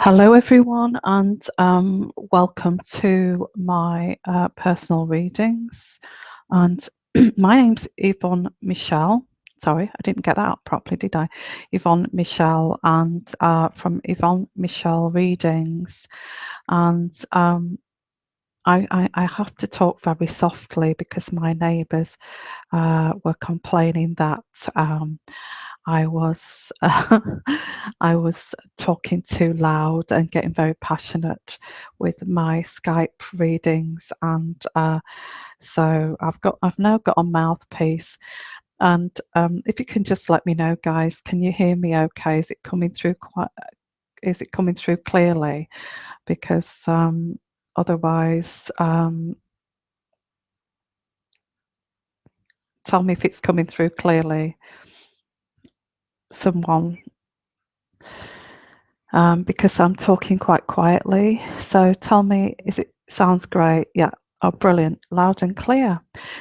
Hello everyone, and welcome to my personal readings. And my name's Yvonne Michelle. Sorry, I didn't get that out properly, did I? Yvonne Michelle, and from Yvonne Michelle Readings. And I have to talk very softly because my neighbours were complaining that I was I was talking too loud and getting very passionate with my Skype readings, and so I've now got a mouthpiece. And if you can just let me know, guys, can you hear me okay? Is it coming through is it coming through clearly? Because otherwise, tell me if it's coming through clearly. Someone, because I'm talking quite quietly. So tell me, sounds great? Yeah. Oh, brilliant. Loud and clear.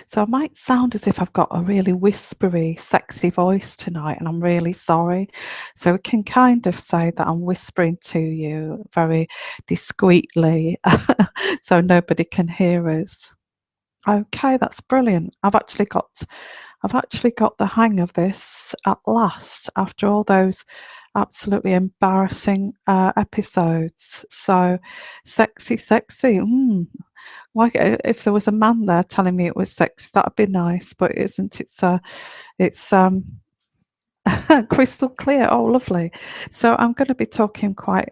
So I might sound as if I've got a really whispery, sexy voice tonight, and I'm really sorry. So we can kind of say that I'm whispering to you very discreetly so nobody can hear us. Okay, that's brilliant. I've actually got the hang of this at last after all those absolutely embarrassing episodes. So sexy. Like if there was a man there telling me it was sexy, that'd be nice, but it isn't. It's crystal clear. Oh, lovely. So I'm going to be talking quite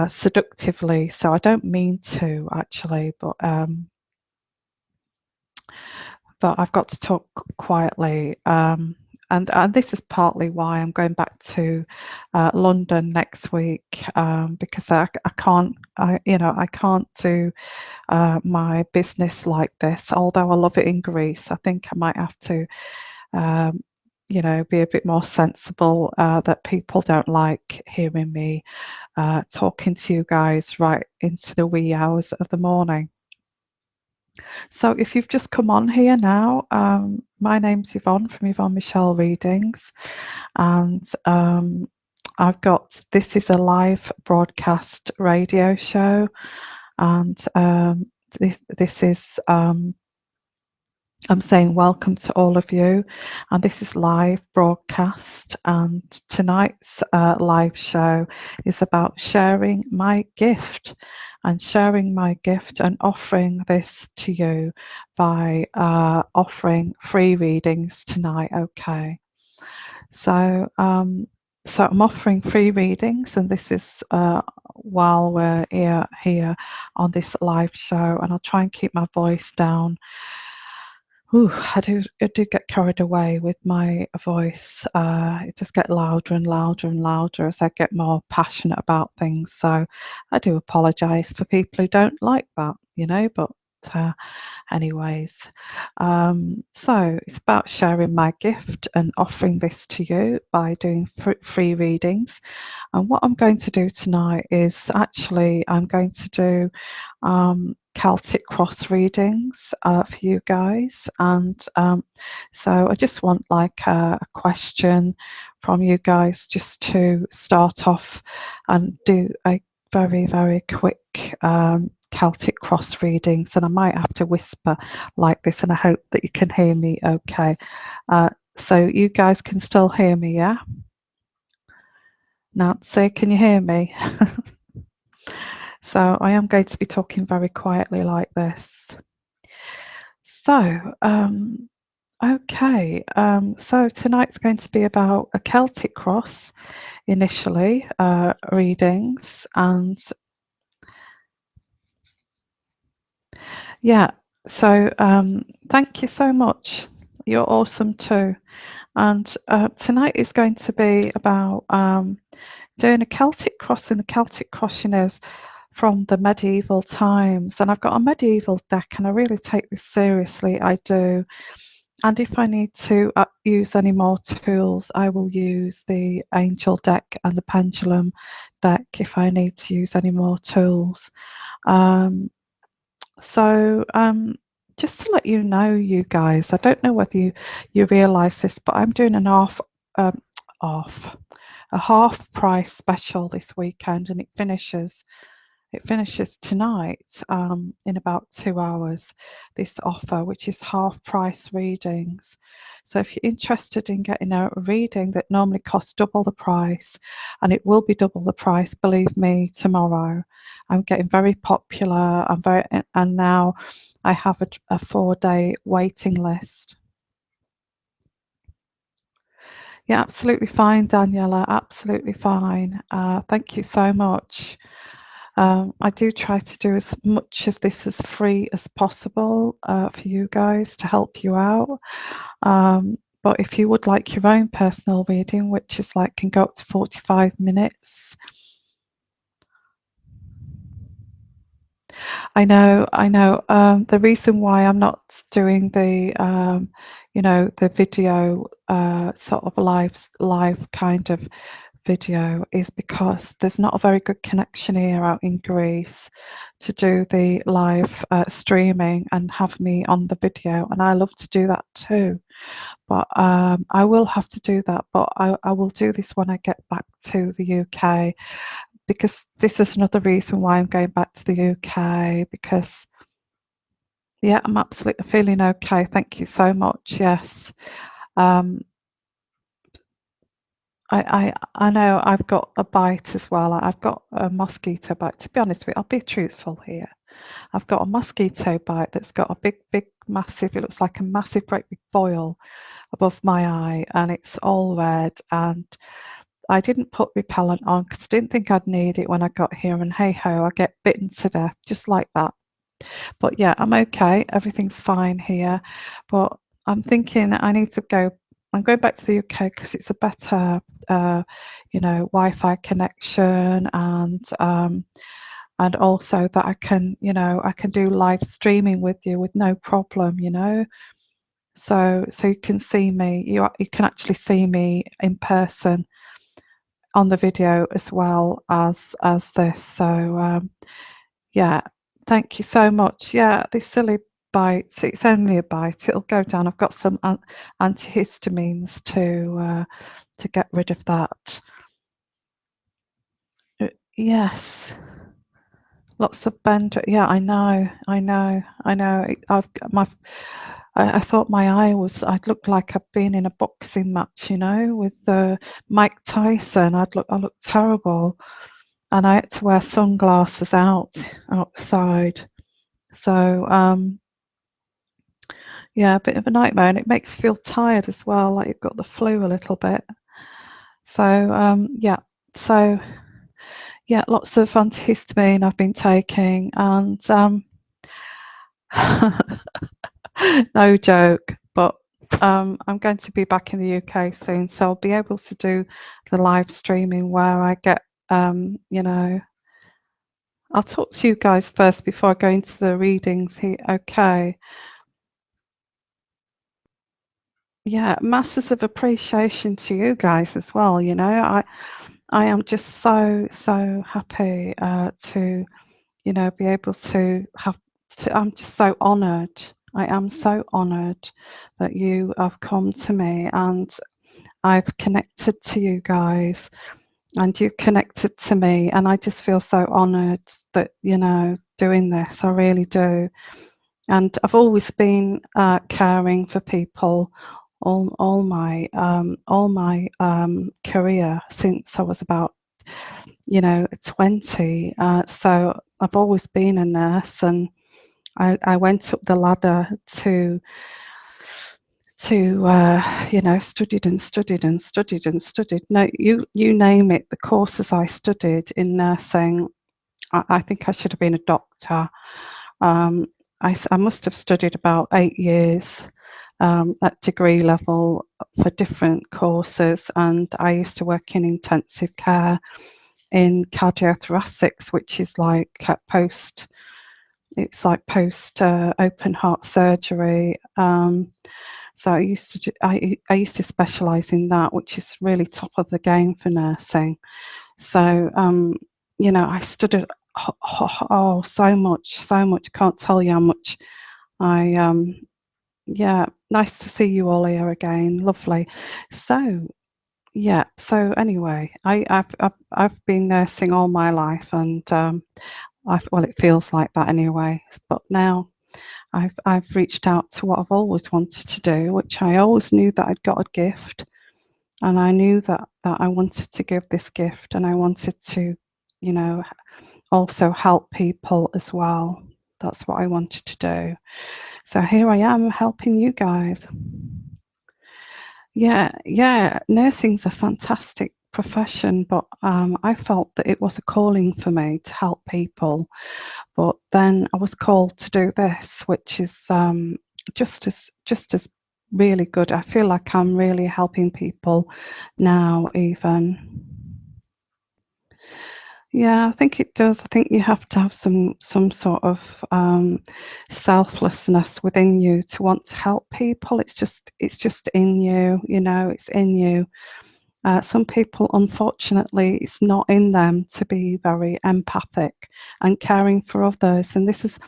seductively. So I don't mean to actually, but I've got to talk quietly. And this is partly why I'm going back to London next week, because I can't do my business like this. Although I love it in Greece, I think I might have to be a bit more sensible, that people don't like hearing me talking to you guys right into the wee hours of the morning. So if you've just come on here now, my name's Yvonne from Yvonne Michelle Readings, and this is a live broadcast radio show, and this is I'm saying welcome to all of you, and this is live broadcast. And tonight's live show is about sharing my gift, and offering this to you by offering free readings tonight. Okay, so so I'm offering free readings, and this is while we're here on this live show, and I'll try and keep my voice down. Ooh, I do get carried away with my voice. It just gets louder and louder and louder as I get more passionate about things. So I do apologise for people who don't like that, but uh, anyways. So it's about sharing my gift and offering this to you by doing free readings. And what I'm going to do tonight is actually I'm going to do Celtic cross readings for you guys. And so I just want like a question from you guys just to start off and do a very, very quick Celtic cross readings. And I might have to whisper like this, and I hope that you can hear me okay. So you guys can still hear me, yeah? Nancy, can you hear me? So I am going to be talking very quietly like this. So, okay, so tonight's going to be about a Celtic cross initially, readings, and yeah, so thank you so much. You're awesome too. And tonight is going to be about doing a Celtic cross, and the Celtic cross, from the medieval times. And I've got a medieval deck, and I really take this seriously. I do. And if I need to use any more tools, I will use the angel deck and the pendulum deck if I need to use any more tools. So just to let you know, you guys, I don't know whether you realize this, but I'm doing an off a half price special this weekend, and it finishes tonight, in about 2 hours, this offer, which is half price readings. So if you're interested in getting a reading that normally costs double the price, and it will be double the price, believe me, tomorrow. I'm getting very popular. And now I have a 4-day waiting list. Yeah, absolutely fine, Daniela. Absolutely fine. Thank you so much. I do try to do as much of this as free as possible for you guys to help you out. But if you would like your own personal reading, which is like can go up to 45 minutes. I know. The reason why I'm not doing the video sort of live kind of video is because there's not a very good connection here out in Greece to do the live streaming and have me on the video, and I love to do that too. But I will have to do that, but I will do this when I get back to the UK, because this is another reason why I'm going back to the UK, because yeah, I'm absolutely feeling okay. Thank you so much. Yes. Um, I know I've got a bite as well. I've got a mosquito bite. To be honest with you, I'll be truthful here. I've got a mosquito bite that's got a big, massive, it looks like a massive, great big boil above my eye, and it's all red. And I didn't put repellent on because I didn't think I'd need it when I got here. And hey ho, I get bitten to death just like that. But yeah, I'm okay. Everything's fine here. But I'm thinking I need to go. I'm going back to the UK because it's a better, Wi-Fi connection, and also that I can do live streaming with you with no problem. So you can see me. You can actually see me in person on the video as well as this. So yeah, thank you so much. Yeah, this silly bite, it's only a bite. It'll go down. I've got some antihistamines to get rid of that. Yes, lots of bend. Yeah, I know. I've got my I thought my eye was, I'd look like I'd been in a boxing match, you know, with Mike Tyson. I looked terrible, and I had to wear sunglasses outside. So yeah, a bit of a nightmare, and it makes you feel tired as well, like you've got the flu a little bit. So yeah, so yeah, lots of antihistamine I've been taking, and no joke, but I'm going to be back in the UK soon, so I'll be able to do the live streaming where I get, you know, I'll talk to you guys first before I go into the readings here. Okay. Yeah, masses of appreciation to you guys as well. You know, I am just so happy to, you know, be able to have. I'm just so honoured. I am so honoured that you have come to me, and I've connected to you guys, and you've connected to me, and I just feel so honoured that, you know, doing this. I really do. And I've always been caring for people all my career since I was about, you know, 20. So I've always been a nurse, and I went up the ladder to you know, studied and studied and studied and studied. No, you name it. The courses I studied in nursing, I think I should have been a doctor. Um, I must have studied about 8 years at degree level for different courses, and I used to work in intensive care in cardiothoracics, which is like post. It's like post open heart surgery. So I used to specialise in that, which is really top of the game for nursing. So you know, I studied so much, so much. Can't tell you how much. I yeah, nice to see you all here again. Lovely. So yeah. So anyway, I've been nursing all my life, and well, it feels like that anyway. But now I've reached out to what I've always wanted to do, which I always knew that I'd got a gift, and I knew that I wanted to give this gift, and I wanted to, you know, also help people as well. That's what I wanted to do. So here I am helping you guys. Yeah, nursing's a fantastic profession, but I felt that it was a calling for me to help people. But then I was called to do this, which is just as really good. I feel like I'm really helping people now, even. Yeah, I think it does. I think you have to have some sort of selflessness within you to want to help people. It's just in you, you know. It's in you. Some people, unfortunately, it's not in them to be very empathic and caring for others. And this is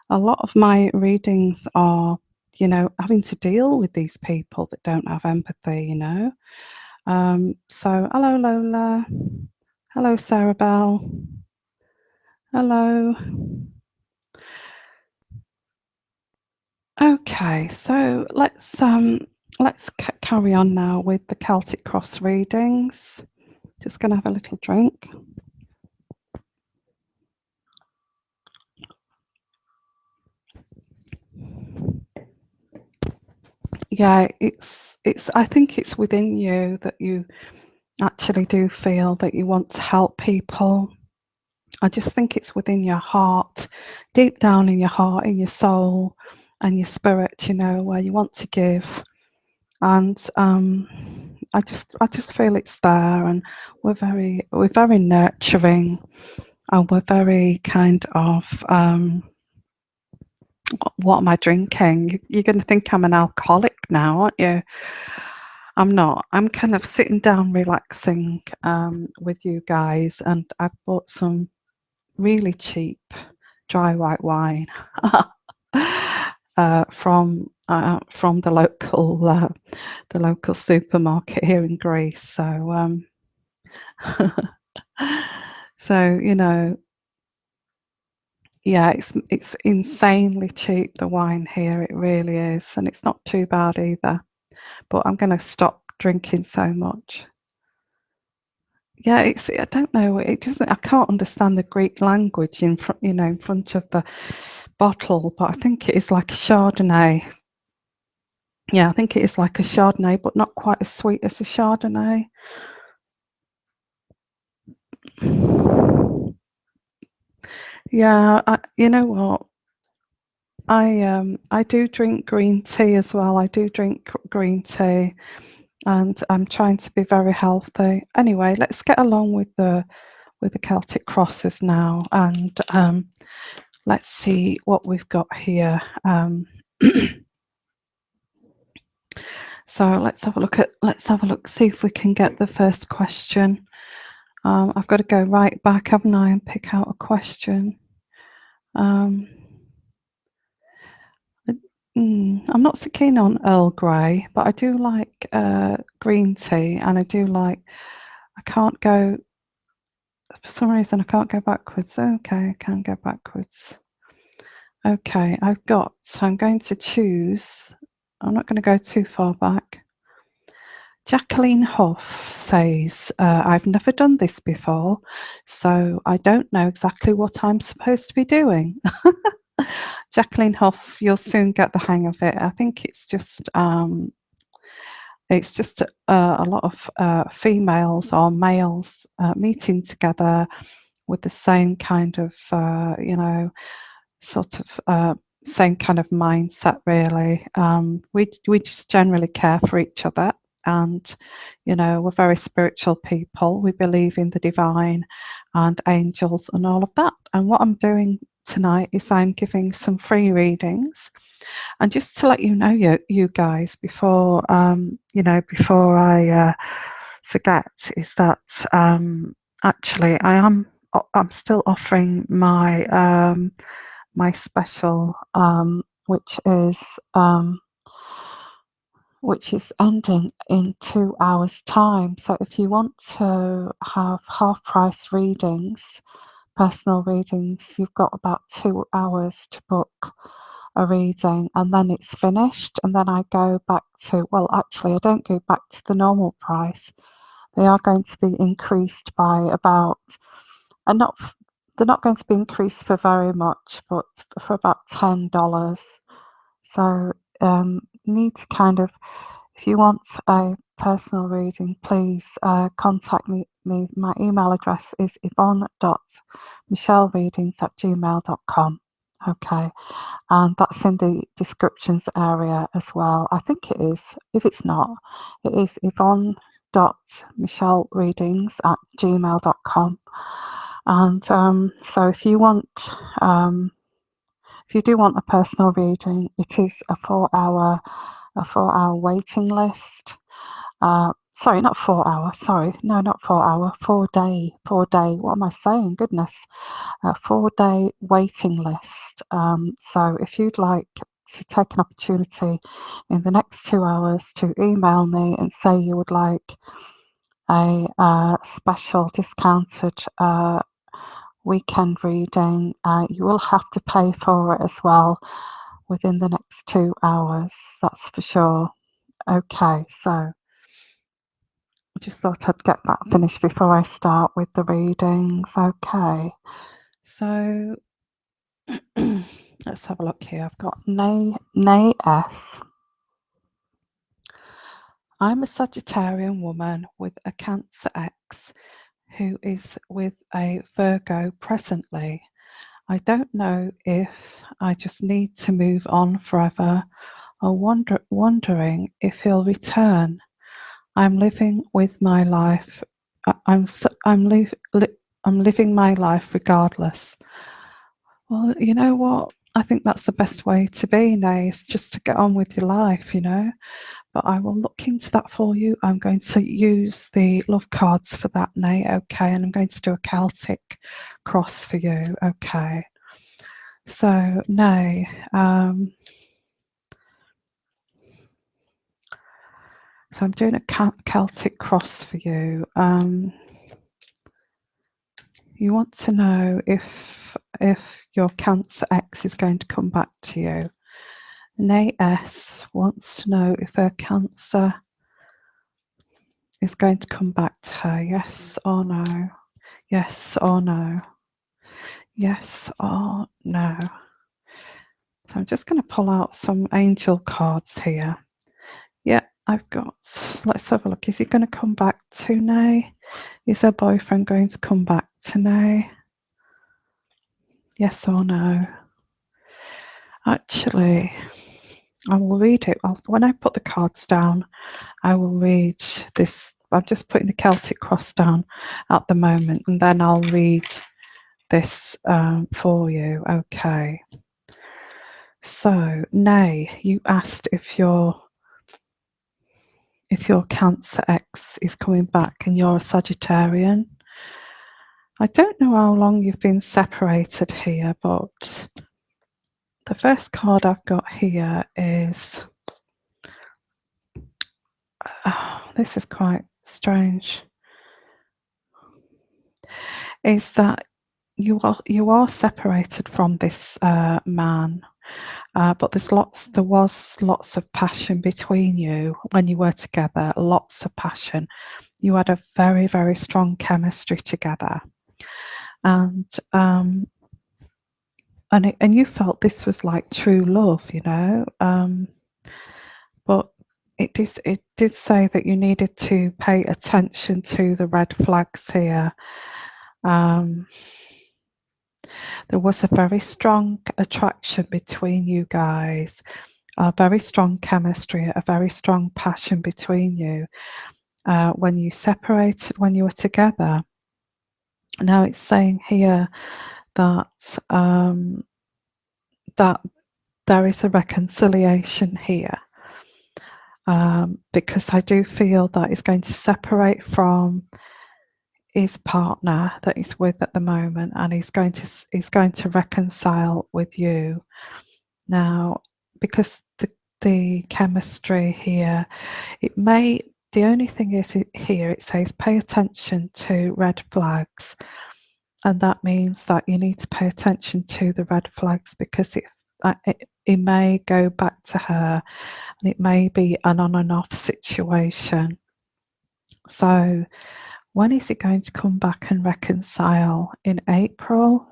a lot of my readings are, you know, having to deal with these people that don't have empathy, you know. So, hello, Lola. Hello, Sarah Bell. Hello. Okay, so let's carry on now with the Celtic Cross readings. Just going to have a little drink. Yeah, it's I think it's within you that you actually do feel that you want to help people. I just think it's within your heart, deep down in your heart, in your soul and your spirit, you know, where you want to give. And I just feel it's there, and we're very nurturing, and we're very kind of what am I drinking? You're going to think I'm an alcoholic now, aren't you? I'm not. I'm kind of sitting down, relaxing with you guys, and I've bought some really cheap dry white wine from the local supermarket here in Greece. So so you know, Yeah, it's insanely cheap, the wine here, it really is, and it's not too bad either. But I'm going to stop drinking so much. Yeah, I don't know, it doesn't, I can't understand the Greek language in front, in front of the bottle, but I think it is like a Chardonnay. Yeah, I think it is like a Chardonnay, but not quite as sweet as a Chardonnay. Yeah, you know what? I do drink green tea as well. I do drink green tea, and I'm trying to be very healthy. Anyway, let's get along with the Celtic crosses now, and let's see what we've got here. So let's have a look, see if we can get the first question. I've got to go right back, haven't I, and pick out a question. I'm not so keen on Earl Grey, but I do like green tea, and I can't go, for some reason, I can't go backwards. Okay, I can go backwards. Okay, so I'm going to choose, I'm not going to go too far back. Jacqueline Hoff says, I've never done this before, so I don't know exactly what I'm supposed to be doing. Jacqueline Hoff, you'll soon get the hang of it. I think it's just a lot of females or males meeting together with the same kind of, sort of same kind of mindset, really. We just generally care for each other, and we're very spiritual people. We believe in the divine and angels and all of that. And what I'm doing tonight is I'm giving some free readings. And just to let you know, you guys, before before I forget, is that actually I'm still offering my special, which is ending in 2 hours' time. So if you want to have half price readings, personal readings, you've got about 2 hours to book a reading, and then it's finished. And then I go back to, well, actually, I don't go back to the normal price. They are going to be increased by about, and not, they're not going to be increased for very much, but for about $10. So need to kind of, if you want a personal reading, please contact me. My email address is yvonne.michellereadings@gmail.com. Okay, and that's in the descriptions area as well. I think it is. If it's not, it is yvonne.michellereadings@gmail.com. And so if you do want a personal reading, it is a 4 hour waiting list. Sorry, not 4 hour. Sorry, no, not 4 hour. 4 day. 4 day. What am I saying? Goodness, a 4 day waiting list. So if you'd like to take an opportunity in the next 2 hours to email me and say you would like a special discounted weekend reading, you will have to pay for it as well within the next 2 hours. That's for sure. Okay, so I just thought I'd get that finished before I start with the readings. Okay, so let's have a look here. I've got Nay S. I'm a Sagittarian woman with a Cancer X who is with a Virgo presently. I don't know if I just need to move on forever, or wondering if he'll return. I'm living with my life. I'm living my life regardless. Well, you know what? I think that's the best way to be, Nay, is just to get on with your life, But I will look into that for you. I'm going to use the love cards for that, Nay, okay? And I'm going to do a Celtic cross for you, okay? So, Nay, so I'm doing a Celtic cross for you. You want to know if if your Cancer X is going to come back to you. Nay S wants to know if her Cancer is going to come back to her. Yes or no? Yes or no? Yes or no? So I'm just going to pull out some angel cards here. Yeah, I've got, let's have a look. Is he going to come back to Nay? Is her boyfriend going to come back to Nay? Yes or no? Actually, I will read it. When I put the cards down, I will read this. I'm just putting the Celtic cross down at the moment, and then I'll read this for you. Okay. So, Nay, you asked if your Cancer X is coming back and you're a Sagittarian. I don't know how long you've been separated here, but the first card I've got here is, this is quite strange, is that you are separated from this man, but there was lots of passion between you when you were together. Lots of passion. You had a very, very strong chemistry together, and you felt this was like true love, you know. But it did say that you needed to pay attention to the red flags here. There was a very strong attraction between you guys, a very strong chemistry, a very strong passion between you. When you separated, when you were together. Now it's saying here that that there is a reconciliation here, because I do feel that he's going to separate from his partner that he's with at the moment, and he's going to reconcile with you now, because the chemistry here, the only thing is here it says pay attention to red flags, and that means that you need to pay attention to the red flags, because it may go back to her, and it may be an on and off situation. So when is it going to come back and reconcile? In April?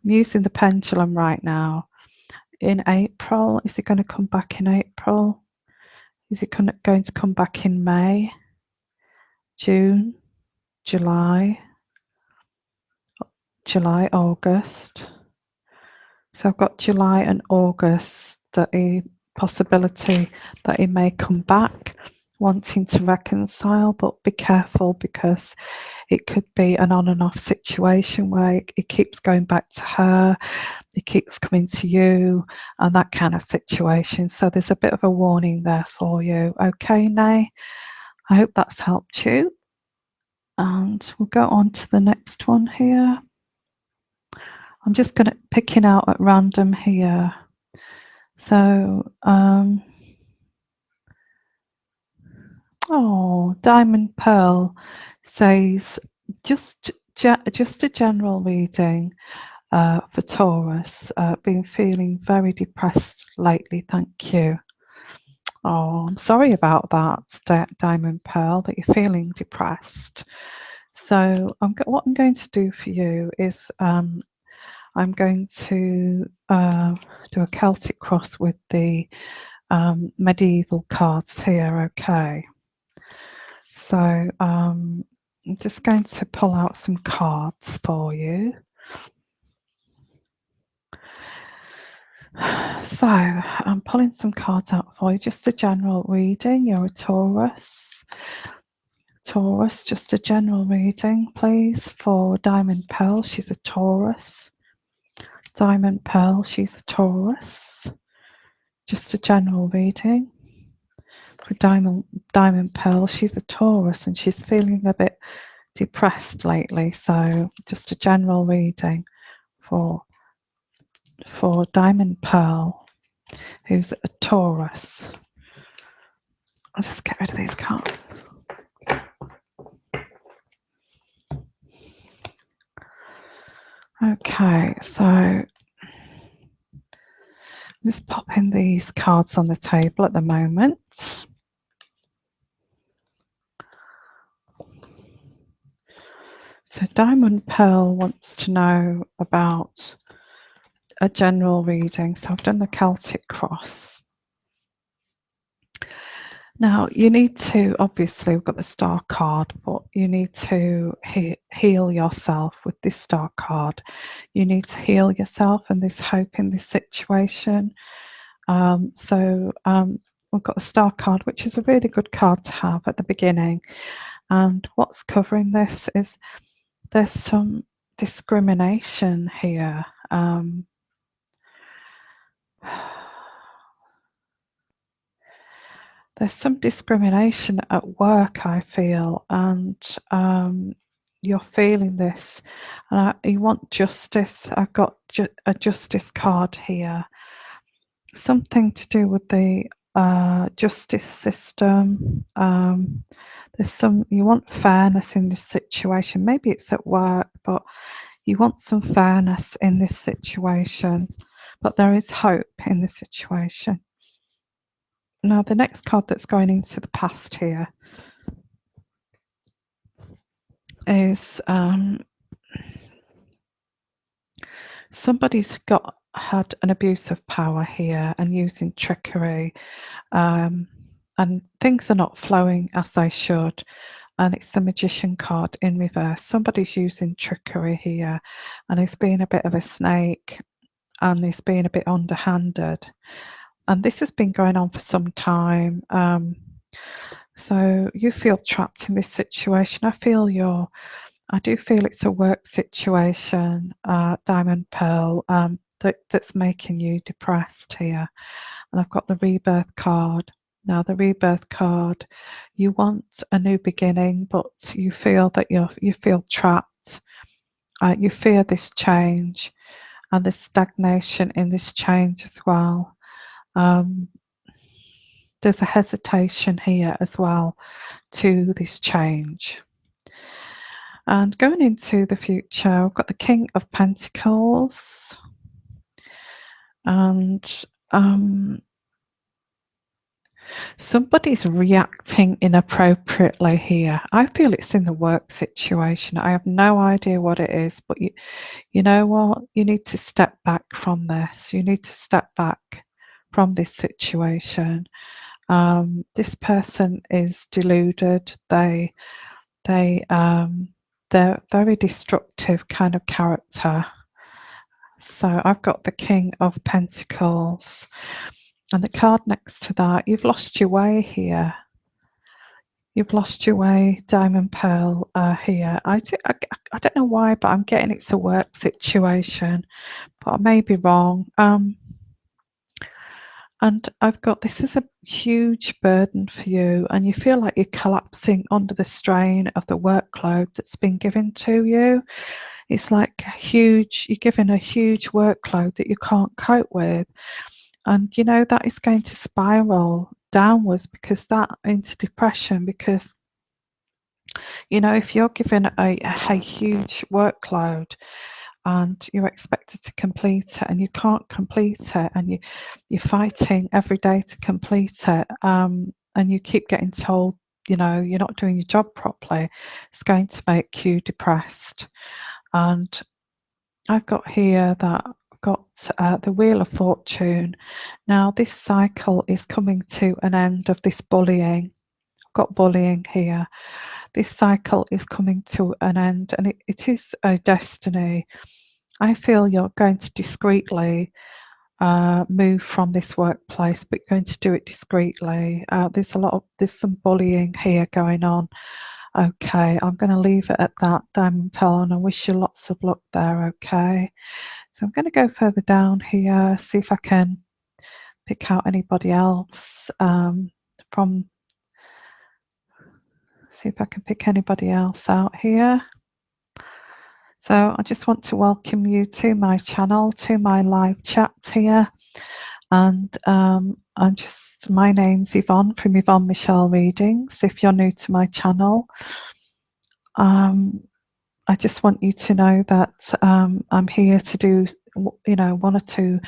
I'm using the pendulum right now. In April? Is it going to come back in April? Is it going to come back in May? June? July? August? So I've got July and August, that a possibility that he may come back wanting to reconcile, but be careful, because it could be an on and off situation where it keeps going back to her, it keeps coming to you, and that kind of situation. So there's a bit of a warning there for you. Okay, Nay, I hope that's helped you. And we'll go on to the next one here. I'm just going to picking out at random here. So, Diamond Pearl says just a general reading for Taurus. Been feeling very depressed lately. Thank you. Oh, I'm sorry about that, Diamond Pearl, that you're feeling depressed. So, what I'm going to do for you is I'm going to do a Celtic cross with the medieval cards here. Okay. So I'm just going to pull out some cards for you. So I'm pulling some cards out for you, just a general reading. You're a Taurus. Taurus, just a general reading, please, for Diamond Pearl. She's a Taurus. Diamond Pearl, she's a Taurus. Just a general reading. For Diamond Pearl, she's a Taurus and she's feeling a bit depressed lately. So just a general reading for Diamond Pearl, who's a Taurus. I'll just get rid of these cards. Okay, so just popping these cards on the table at the moment. So Diamond Pearl wants to know about a general reading. So I've done the Celtic Cross. Now you need to, obviously we've got the Star card, but you need to heal yourself with this Star card. You need to heal yourself and there's hope in this situation. We've got the Star card, which is a really good card to have at the beginning. And what's covering this is there's some discrimination here. There's some discrimination at work, I feel, and you're feeling this. You want justice. I've got a justice card here. Something to do with the justice system. You want fairness in this situation. Maybe it's at work, but you want some fairness in this situation. But there is hope in this situation. Now, the next card that's going into the past here is somebody's had an abuse of power here and using trickery, and things are not flowing as they should. And it's the Magician card in reverse. Somebody's using trickery here, and he's being a bit of a snake, and he's being a bit underhanded. And this has been going on for some time. So you feel trapped in this situation. I do feel it's a work situation, Diamond Pearl, that's making you depressed here. And I've got the Rebirth card. Now, the Rebirth card, you want a new beginning, but you feel that you feel trapped. You fear this change and the stagnation in this change as well. There's a hesitation here as well to this change. And going into the future, we've got the King of Pentacles. And somebody's reacting inappropriately here. I feel it's in the work situation. I have no idea what it is, but you know what? You need to step back from this. You need to step back from this situation. This person is deluded. They're very destructive kind of character. So I've got the King of Pentacles, and the card next to that, you've lost your way here. You've lost your way, Diamond Pearl, here. I don't know why, but I'm getting it's a work situation, but I may be wrong. And I've got, this is a huge burden for you, and you feel like you're collapsing under the strain of the workload that's been given to you. It's like you're given a huge workload that you can't cope with. And you know that is going to spiral downwards into depression, because you know, if you're given a huge workload and you're expected to complete it and you can't complete it, and you're fighting every day to complete it, and you keep getting told, you know, you're not doing your job properly, it's going to make you depressed. And I've got here that I've got the Wheel of Fortune. Now this cycle is coming to an end of this bullying. I've got bullying here. This cycle is coming to an end, and it is a destiny. I feel you're going to discreetly move from this workplace, but you're going to do it discreetly. There's some bullying here going on. Okay, I'm going to leave it at that, Diamond Pearl, and I wish you lots of luck there. Okay, so I'm going to go further down here, see if I can pick out anybody else see if I can pick anybody else out here. So I just want to welcome you to my channel, to my live chat here. And my name's Yvonne from Yvonne Michelle Readings. If you're new to my channel, I just want you to know that I'm here to do, one or two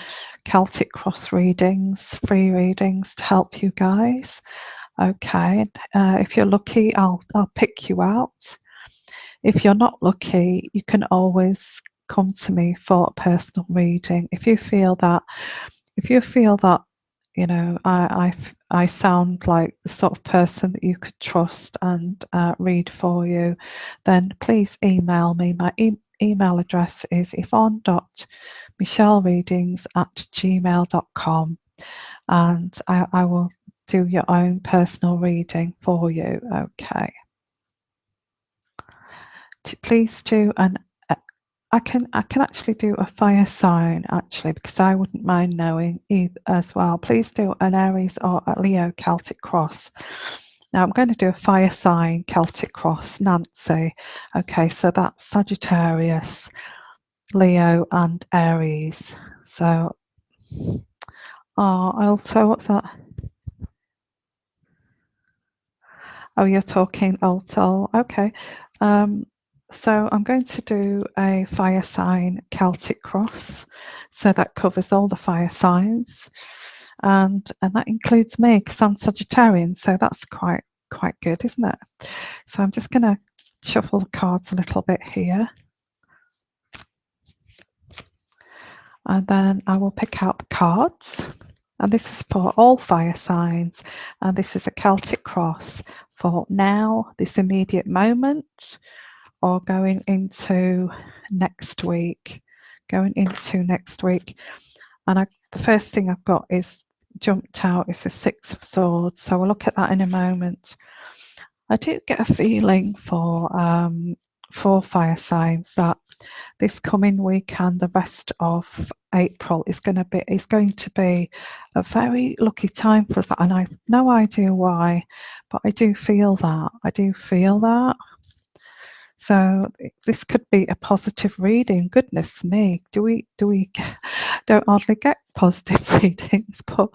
Celtic cross readings, free readings to help you guys. Okay, if you're lucky, I'll pick you out. If you're not lucky, you can always come to me for a personal reading. If you feel that, I sound like the sort of person that you could trust and read for you, then please email me. My email address is yvonne.michellereadings@gmail.com, and I will do your own personal reading for you. Okay. Please do I can actually do a fire sign actually, because I wouldn't mind knowing either as well. Please do an Aries or a Leo Celtic cross. Now I'm going to do a fire sign Celtic cross, Nancy. Okay, so that's Sagittarius, Leo, and Aries. So, also, what's that? Oh, you're talking alto. Okay. So I'm going to do a fire sign Celtic cross. So that covers all the fire signs. And that includes me because I'm Sagittarian. So that's quite good, isn't it? So I'm just going to shuffle the cards a little bit here. And then I will pick out the cards. And this is for all fire signs. And this is a Celtic cross for now, this immediate moment, or going into next week. And the first thing I've got is jumped out is the Six of Swords. So we'll look at that in a moment. I do get a feeling for fire signs that this coming week and the rest of April is going to be a very lucky time for us, and I've no idea why, but I do feel that. So this could be a positive reading. Goodness me, we don't hardly get positive readings, but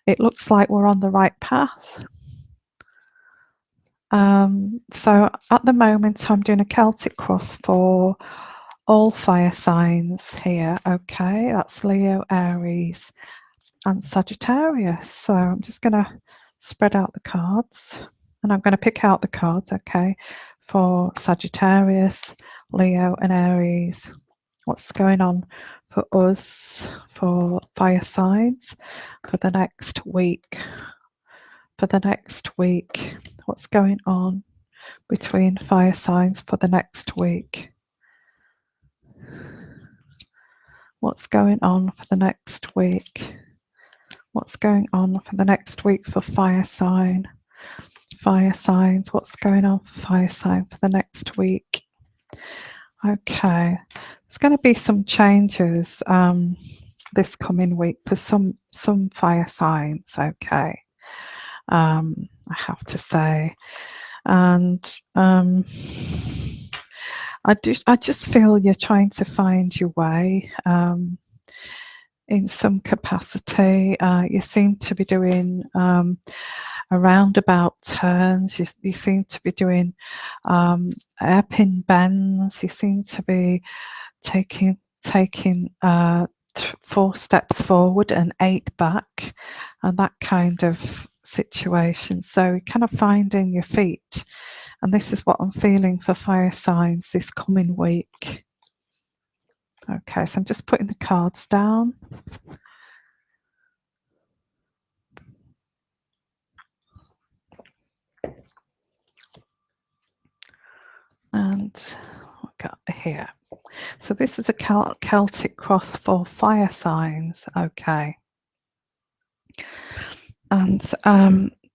it looks like we're on the right path. So at the moment I'm doing a Celtic cross for all fire signs here. Okay, that's Leo, Aries, and Sagittarius. So I'm just going to spread out the cards, and I'm going to pick out the cards, okay, for Sagittarius, Leo, and Aries. What's going on for us for fire signs for the next week? What's going on between fire signs for the next week? What's going on for the next week? What's going on for the next week for fire sign? Fire signs, what's going on for fire sign for the next week? Okay, there's going to be some changes this coming week for some fire signs, okay, I have to say. And I just feel you're trying to find your way in some capacity. You seem to be doing a roundabout turns. You seem to be doing hairpin bends. You seem to be taking 4 steps forward and 8 back, and that kind of situation. So you're kind of finding your feet, and this is what I'm feeling for fire signs this coming week. Okay, so I'm just putting the cards down. And what got here? So this is a Celtic cross for fire signs. Okay. And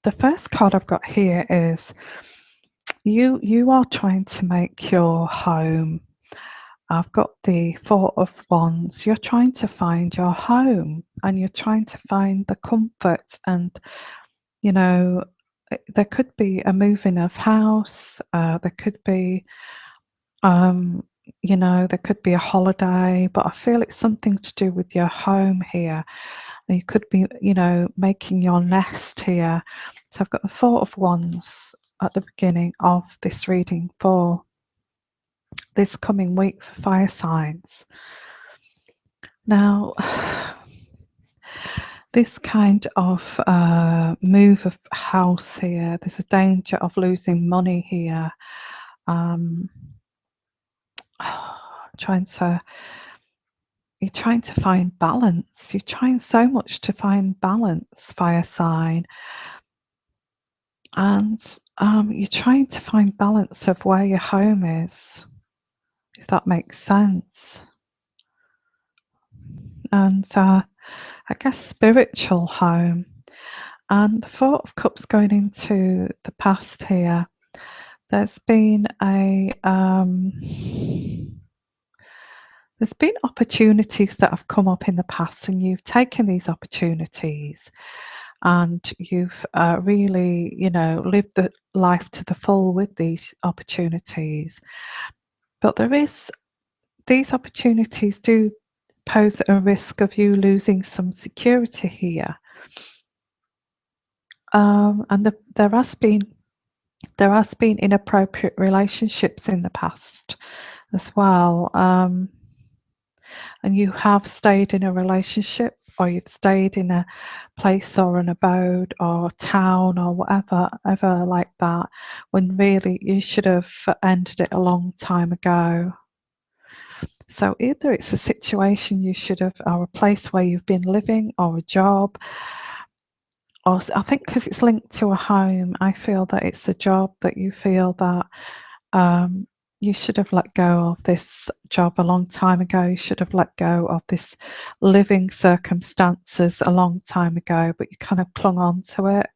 the first card I've got here is you are trying to make your home. I've got the Four of Wands. You're trying to find your home, and you're trying to find the comfort, and there could be a moving of house. There could be there could be a holiday, but I feel it's something to do with your home here. And you could be, making your nest here. So I've got the Four of Wands at the beginning of this reading for this coming week for fire signs. Now, this kind of move of house here, there's a danger of losing money here. You're trying to find balance. You're trying so much to find balance, fire sign. And you're trying to find balance of where your home is, if that makes sense. And I guess spiritual home. And the Four of Cups going into the past here, there's been opportunities that have come up in the past, and you've taken these opportunities and you've really, lived the life to the full with these opportunities. But these opportunities do pose a risk of you losing some security here. And there has been inappropriate relationships in the past as well. And you have stayed in a relationship, or you've stayed in a place or an abode or town or whatever like that, when really you should have ended it a long time ago. So either it's a situation you should have, or a place where you've been living, or a job, or I think because it's linked to a home, I feel that it's a job that you feel that you should have let go of this job a long time ago. You should have let go of this living circumstances a long time ago, but you kind of clung on to it.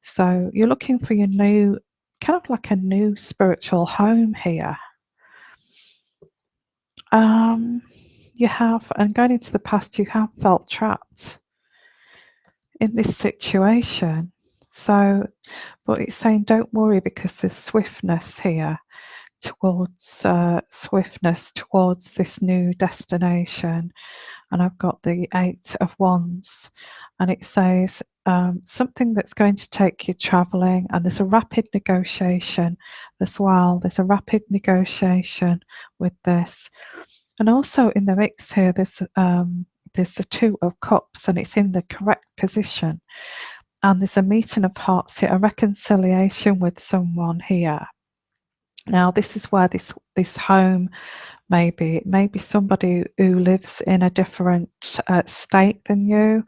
So you're looking for your new, kind of like a new spiritual home here. You have, and going into the past, you have felt trapped in this situation. So, but it's saying don't worry, because there's swiftness here towards this new destination. And I've got the 8 of Wands, and it says something that's going to take you traveling, and there's a rapid negotiation as well. There's a rapid negotiation with this. And also in the mix here, there's the 2 of Cups, and it's in the correct position. And there's a meeting of hearts here, a reconciliation with someone here. Now, this is where this home may be. It may be somebody who lives in a different state than you.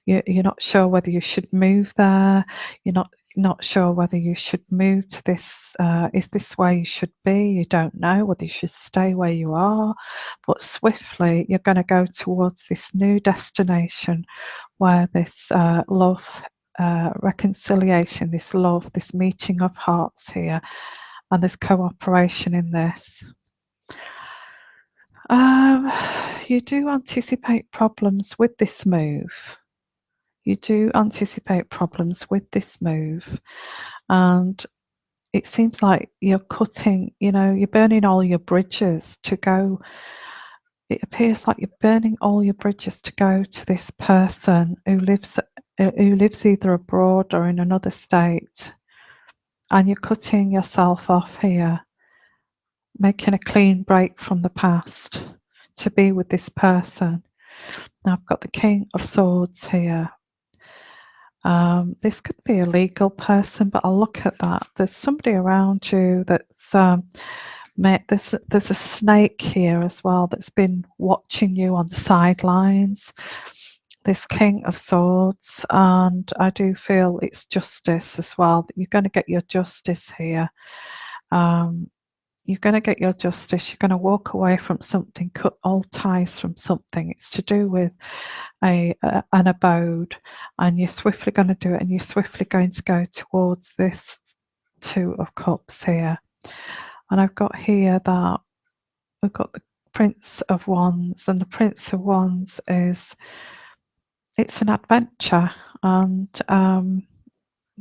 You're not sure whether you should move there. You're not sure whether you should move to this. Is this where you should be? You don't know whether you should stay where you are. But swiftly, you're going to go towards this new destination where this love, reconciliation, this love, this meeting of hearts here, and there's cooperation in this. You do anticipate problems with this move. You do anticipate problems with this move. And it seems like you're cutting, you're burning all your bridges to go. It appears like you're burning all your bridges to go to this person who lives either abroad or in another state. And you're cutting yourself off here, making a clean break from the past to be with this person. Now I've got the King of Swords here. This could be a legal person, but I'll look at that. There's somebody around you that's there's a snake here as well that's been watching you on the sidelines. This King of Swords, and I do feel it's justice as well, that you're going to get your justice here. You're going to get your justice. You're going to walk away from something, cut all ties from something. It's to do with an abode, and you're swiftly going to do it, and you're swiftly going to go towards this 2 of Cups here. And I've got here that we've got the Prince of Wands, and the Prince of Wands is, it's an adventure. And again,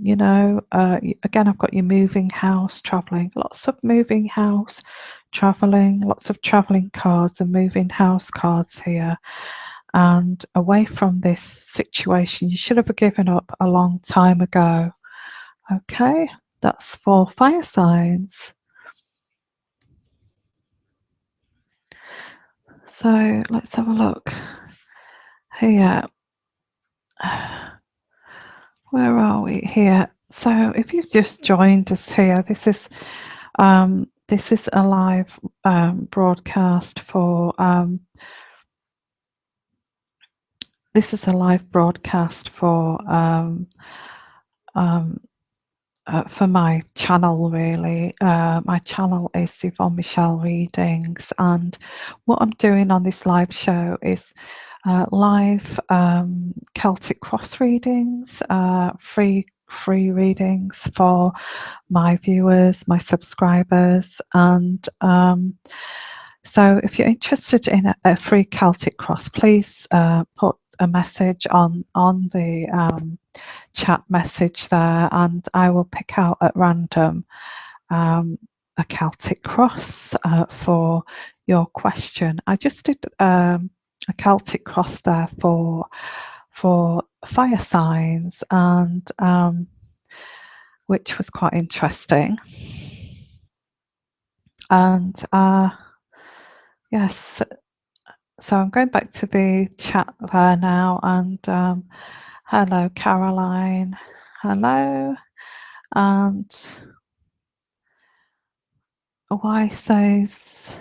I've got your moving house, traveling, lots of moving house, traveling, lots of traveling cards and moving house cards here. And away from this situation, you should have given up a long time ago. Okay, that's for fire signs. So let's have a look here. Where are we here? So if you've just joined us here, this is a live broadcast for for my channel, really. My channel is Yvonne Michelle Readings, and what I'm doing on this live show is live Celtic cross readings, free readings for my viewers, my subscribers, and so if you're interested in a free Celtic cross, please put a message on the chat message there, and I will pick out at random a Celtic cross for your question. I just did a Celtic cross there for fire signs, and which was quite interesting. And yes, so I'm going back to the chat there now, and hello Caroline, hello, and Y says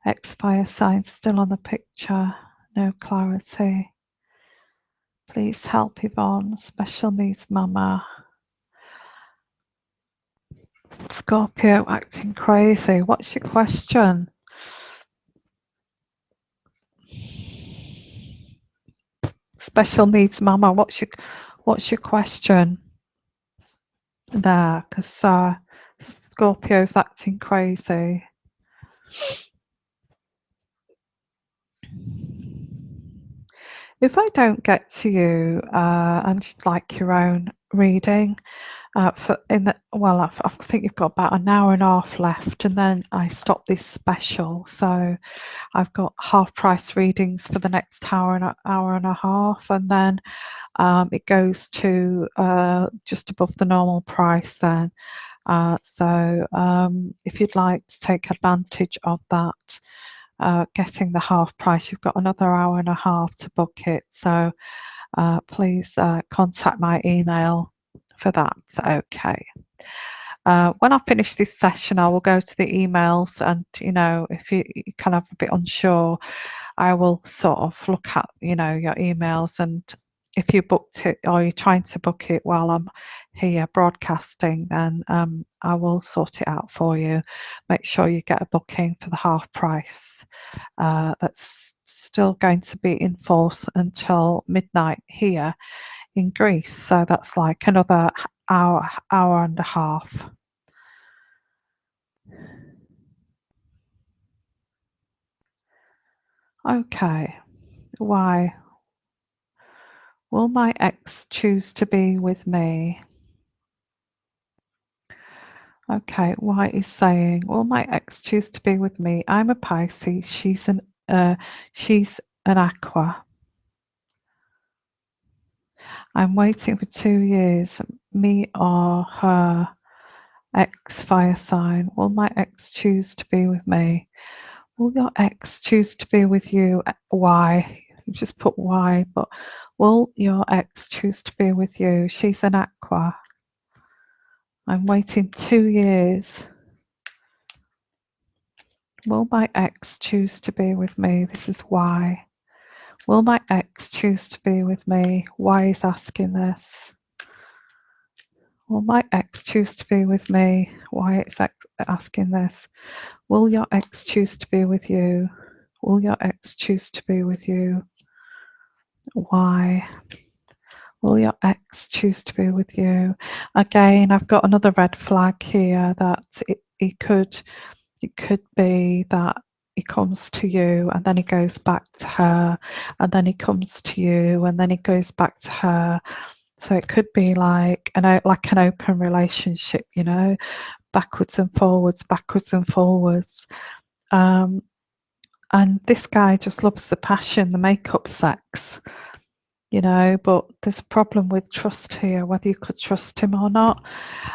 X fire sign still on the picture, no clarity. Please help Yvonne, special needs mama. Scorpio acting crazy. What's your question? Special needs mama, what's your question? There, because Scorpio's acting crazy. If I don't get to you and you'd like your own reading, I think you've got about an hour and a half left, and then I stop this special. So I've got half price readings for the next hour and a half, and then it goes to just above the normal price then. So if you'd like to take advantage of that, getting the half price, you've got another hour and a half to book it. So please contact my email for that. Okay. When I finish this session, I will go to the emails, and if you kind of a bit unsure, I will sort of look at your emails, and if you booked it or you're trying to book it while I'm here broadcasting, then I will sort it out for you. Make sure you get a booking for the half price. That's still going to be in force until midnight here in Greece, so that's like another hour and a half. Okay. Why? Will my ex choose to be with me? Okay, Y is saying, will my ex choose to be with me? I'm a Pisces. She's an Aqua. I'm waiting for 2 years. Me or her ex fire sign. Will my ex choose to be with me? Will your ex choose to be with you? Why? You just put why, but will your ex choose to be with you? She's an Aqua. I'm waiting 2 years. Will my ex choose to be with me? This is why. Will my ex choose to be with me? Why is asking this? Will my ex choose to be with me? Why is asking this? Will your ex choose to be with you? Will your ex choose to be with you? Why? Will your ex choose to be with you? Again, I've got another red flag here that it could be that he comes to you and then he goes back to her, and then he comes to you and then he goes back to her. So it could be like an open relationship, backwards and forwards, backwards and forwards. And this guy just loves the passion, the make-up sex, but there's a problem with trust here, whether you could trust him or not.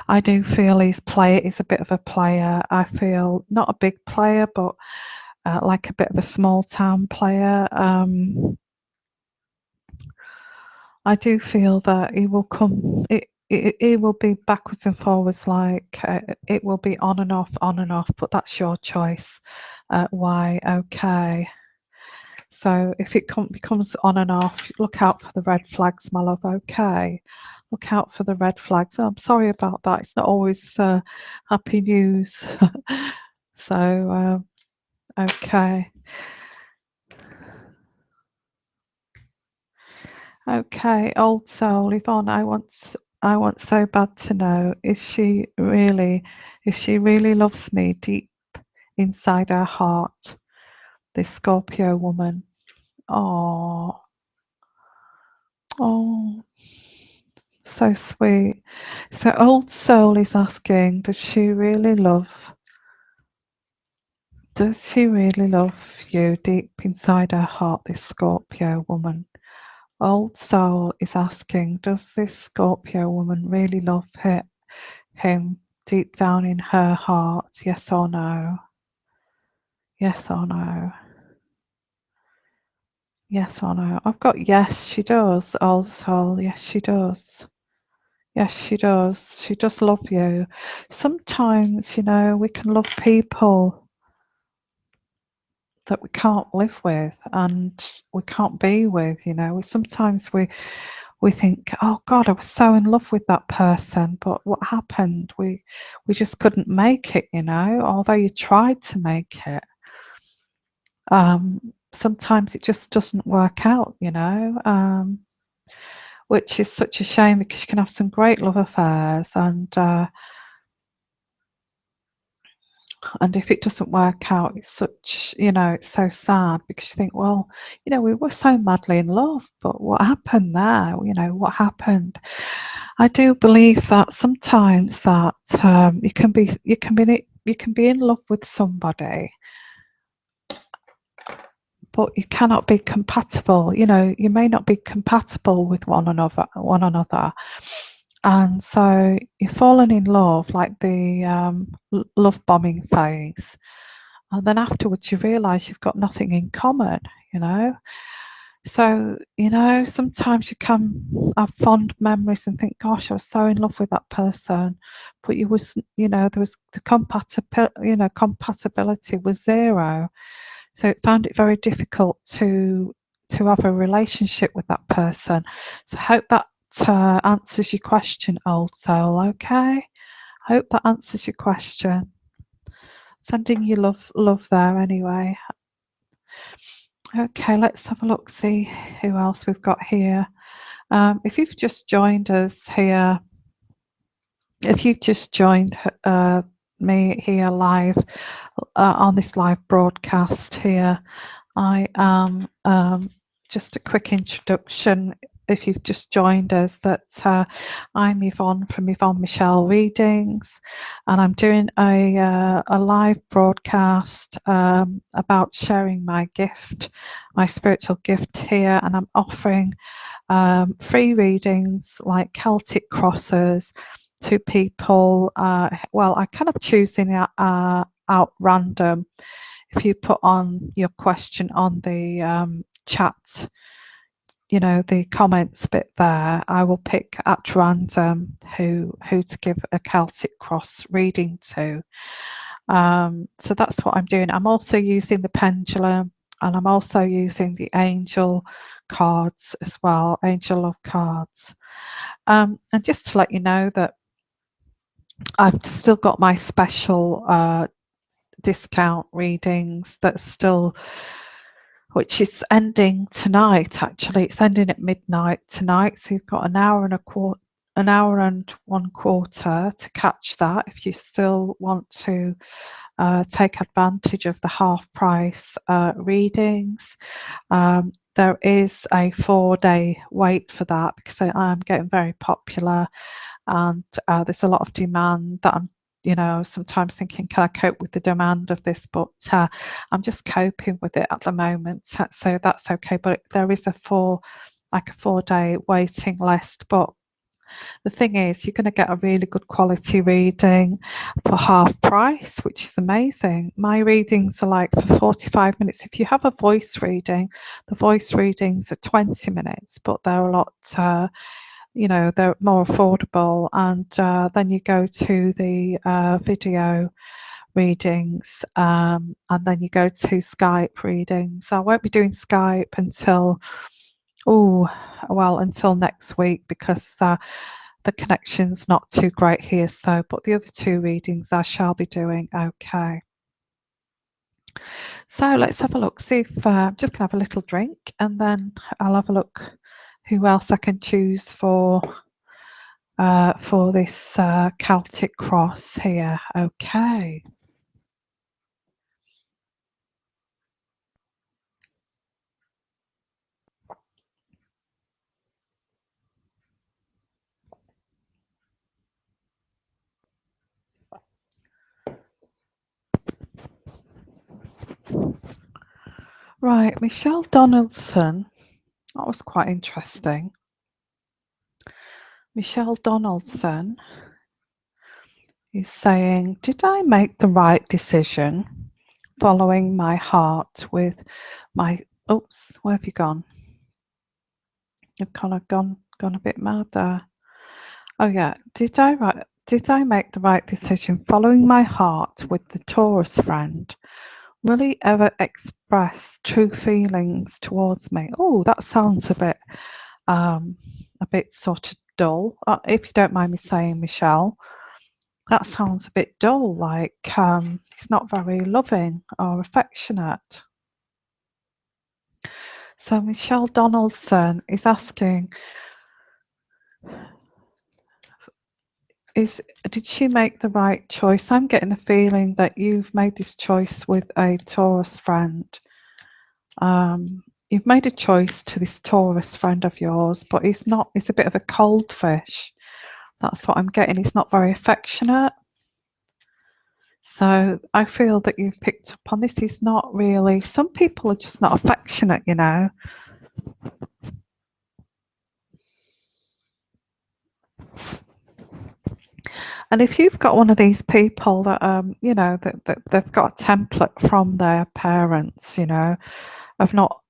I do feel he's a bit of a player. I feel not a big player, but like a bit of a small town player. I do feel that he will come. It will be backwards and forwards. Like it will be on and off, on and off. But that's your choice. Why? Okay. So if it becomes on and off, look out for the red flags, my love. Okay. Look out for the red flags. I'm sorry about that. It's not always happy news. So okay. Okay, old soul, Yvonne, I want so bad to know, if she really loves me deep inside her heart, this Scorpio woman. Oh, oh, so sweet. So old soul is asking, does she really love you deep inside her heart, this Scorpio woman? Old soul is asking, does this Scorpio woman really love him deep down in her heart? Yes or no? Yes or no? Yes or no? I've got yes, she does. Old soul, yes, she does. Yes, she does. She does love you. Sometimes, we can love people that we can't live with and we can't be with. Sometimes we think, oh God, I was so in love with that person, but what happened? We just couldn't make it, although you tried to make it. Sometimes it just doesn't work out, which is such a shame because you can have some great love affairs and if it doesn't work out, it's it's so sad because you think, well, we were so madly in love, but what happened there? What happened? I do believe that sometimes that you can be in love with somebody, but you cannot be compatible. You may not be compatible with one another. And so you've fallen in love, like the love bombing phase. And then afterwards you realise you've got nothing in common, So, sometimes you can have fond memories and think, gosh, I was so in love with that person. But there was the compatibility was zero. So it found it very difficult to have a relationship with that person. So I hope that answers your question, old soul. Okay, I hope that answers your question. Sending you love there anyway. Okay, let's have a look, see who else we've got here. If you've just joined us here, if you've just joined me here live on this live broadcast here, I am just a quick introduction. If you've just joined us, that I'm Yvonne from Yvonne Michelle Readings, and I'm doing a live broadcast about sharing my gift, my spiritual gift here, and I'm offering free readings like Celtic crosses to people. Well, I kind of choosing out random. If you put on your question on the chat, the comments bit there, I will pick at random who to give a Celtic cross reading to. So that's what I'm doing. I'm also using the pendulum, and I'm also using the angel cards as well, angel love cards. And just to let you know that I've still got my special discount readings that's still, which is ending tonight. Actually, it's ending at midnight tonight, so you've got an hour and 1/4 to catch that if you still want to take advantage of the half price readings. There is a 4-day wait for that because I'm getting very popular, and there's a lot of demand that I'm sometimes thinking, can I cope with the demand of this? But I'm just coping with it at the moment, so that's okay. But there is a 4-day waiting list. But The thing is, you're going to get a really good quality reading for half price, which is amazing. My readings are like for 45 minutes. If you have a voice reading, the voice readings are 20 minutes, but they're a lot, they're more affordable. And then you go to the video readings, and then you go to Skype readings. I won't be doing Skype until next week because the connection's not too great here. So, but the other two readings I shall be doing. Okay. So let's have a look. See if I'm just gonna have a little drink, and then I'll have a look who else I can choose for this Celtic cross here. Okay. Right, Michelle Donaldson. That was quite interesting. Michelle Donaldson is saying, did I make the right decision following my heart with my, oops, where have you gone? You've kind of gone a bit mad there. Oh yeah, did I make the right decision following my heart with the Taurus friend? Will he ever express true feelings towards me? Oh, that sounds a bit sort of dull. If you don't mind me saying, Michelle, that sounds a bit dull, like he's not very loving or affectionate. So Michelle Donaldson is asking, did she make the right choice? I'm getting the feeling that you've made this choice with a Taurus friend. You've made a choice to this Taurus friend of yours, but he's a bit of a cold fish. That's what I'm getting. He's not very affectionate. So I feel that you've picked up on this. He's not really, some people are just not affectionate, you know. And if you've got one of these people that, that they've got a template from their parents, of not,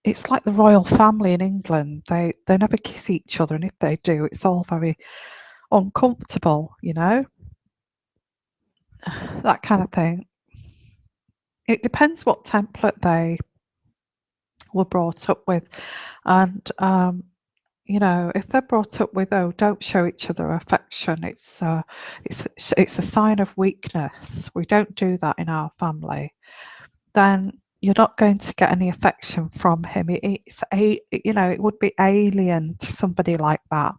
it's like the royal family in England. They never kiss each other, and if they do, it's all very uncomfortable, that kind of thing. It depends what template they were brought up with, and if they're brought up with, oh, don't show each other affection, it's a sign of weakness, we don't do that in our family, then you're not going to get any affection from him. It would be alien to somebody like that.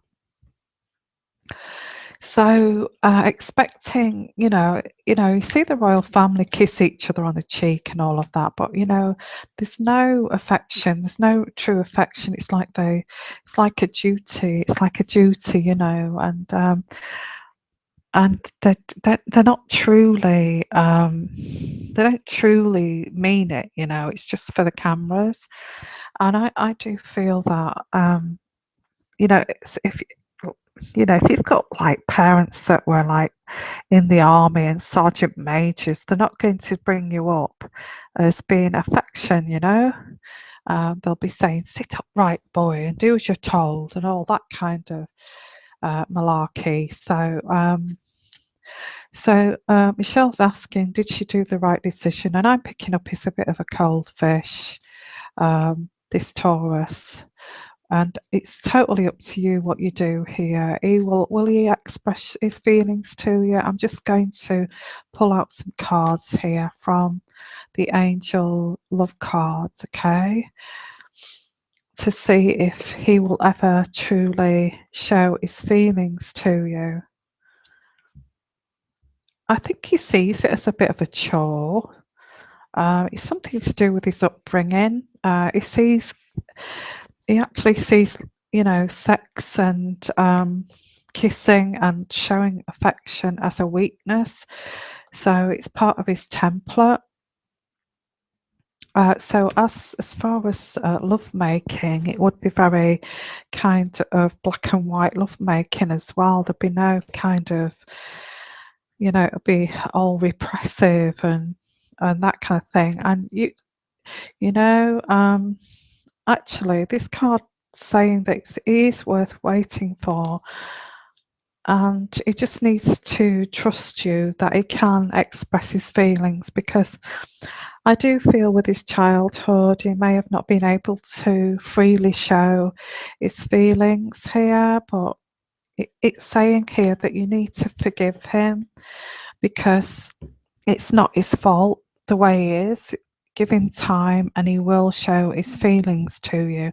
So expecting, you see the royal family kiss each other on the cheek and all of that, but there's no affection, there's no true affection. It's like a duty. It's like a duty, and they're not truly, they don't truly mean it. It's just for the cameras, and I do feel that, if if you've got like parents that were like in the army and sergeant majors, they're not going to bring you up as being affection, they'll be saying, sit upright, boy, and do as you're told, and all that kind of malarkey. So Michelle's asking, did she do the right decision? And I'm picking up he's a bit of a cold fish, this Taurus. And it's totally up to you what you do here. Will he express his feelings to you? I'm just going to pull out some cards here from the Angel Love cards, okay? To see if he will ever truly show his feelings to you. I think he sees it as a bit of a chore. It's something to do with his upbringing. He actually sees, sex and kissing and showing affection as a weakness. So it's part of his template. So as far as love making, it would be very kind of black and white love making as well. There'd be no kind of, it'd be all repressive and that kind of thing. And you know, actually, this card saying that it is worth waiting for, and he just needs to trust you that he can express his feelings, because I do feel with his childhood he may have not been able to freely show his feelings here, but it's saying here that you need to forgive him because it's not his fault the way he is. Give him time and he will show his feelings to you.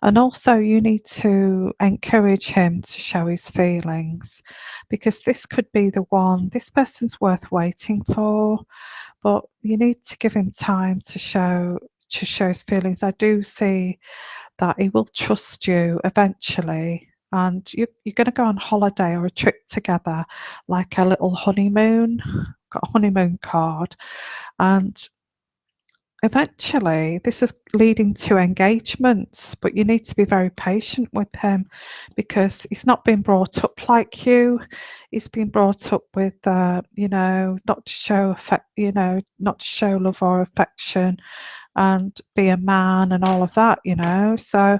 And also, you need to encourage him to show his feelings, because this could be the one. This person's worth waiting for, but you need to give him time to show his feelings. I do see that he will trust you eventually, and you're going to go on holiday or a trip together, like a little honeymoon. Got a honeymoon card, and eventually this is leading to engagements, but you need to be very patient with him because he's not been brought up like you. He's been brought up with not to show not to show love or affection and be a man and all of that, so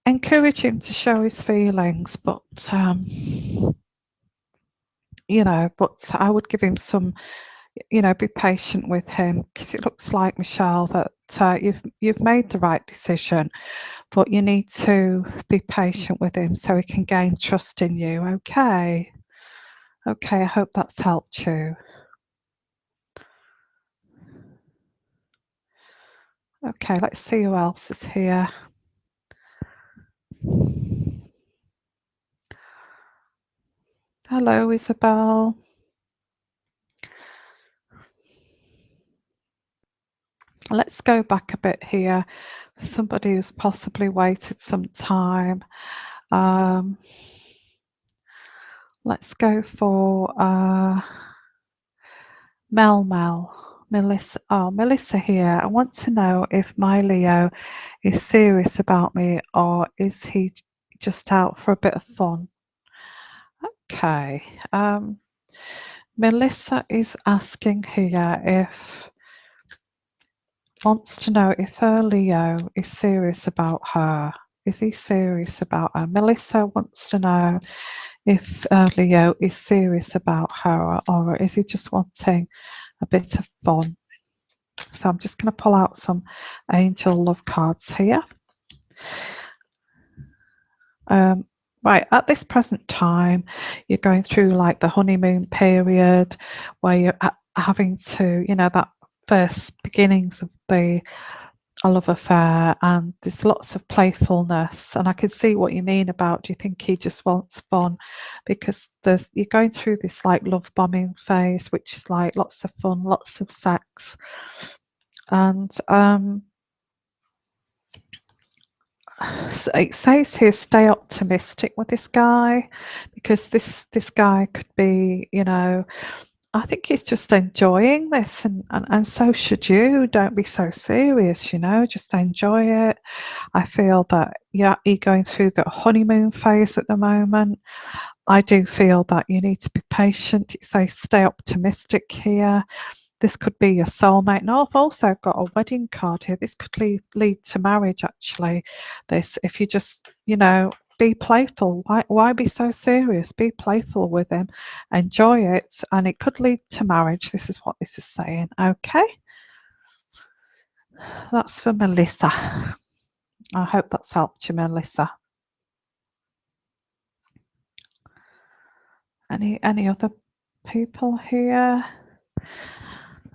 encourage him to show his feelings, but but I would give him some, be patient with him, because it looks like, Michelle, that you've made the right decision, but you need to be patient with him so he can gain trust in you. Okay, I hope that's helped you. Okay, let's see who else is here. Hello, Isabel. Let's go back a bit here. Somebody who's possibly waited some time. Let's go for Melissa. Oh, Melissa here. I want to know if my Leo is serious about me, or is he just out for a bit of fun? Okay. Melissa is asking here wants to know if her Leo is serious about her. Is he serious about her? Melissa wants to know if Leo is serious about her, or is he just wanting a bit of fun? So I'm just going to pull out some angel love cards here. Right, at this present time, you're going through like the honeymoon period where you're having to, that first beginnings of a love affair, and there's lots of playfulness, and I can see what you mean about, do you think he just wants fun, because you're going through this like love bombing phase, which is like lots of fun, lots of sex, and so it says here, stay optimistic with this guy, because this guy could be, I think he's just enjoying this, and so should you. Don't be so serious, just enjoy it. I feel that, you're going through the honeymoon phase at the moment. I do feel that you need to be patient. It says stay optimistic here. This could be your soulmate. Now, I've also got a wedding card here. This could lead to marriage, actually. This, if you just, be playful. Why be so serious? Be playful with him. Enjoy it. And it could lead to marriage. This is what this is saying. Okay. That's for Melissa. I hope that's helped you, Melissa. Any other people here?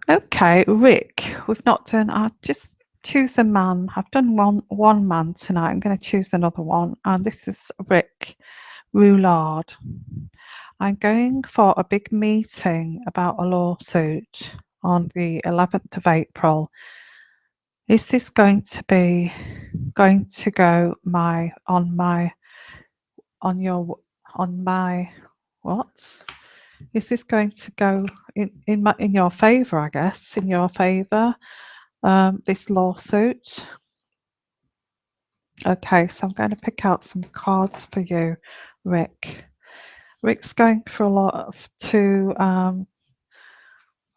Okay, Rick. We've not done. I'll just choose a man. I've done one man tonight. I'm going to choose another one, and this is Rick Roulard. I'm going for a big meeting about a lawsuit on the 11th of April. Is this going to go on my what? Is this going to go in your favor, I guess, in your favor? this lawsuit. Okay, so I'm going to pick out some cards for you, Rick. Rick's going for a lot of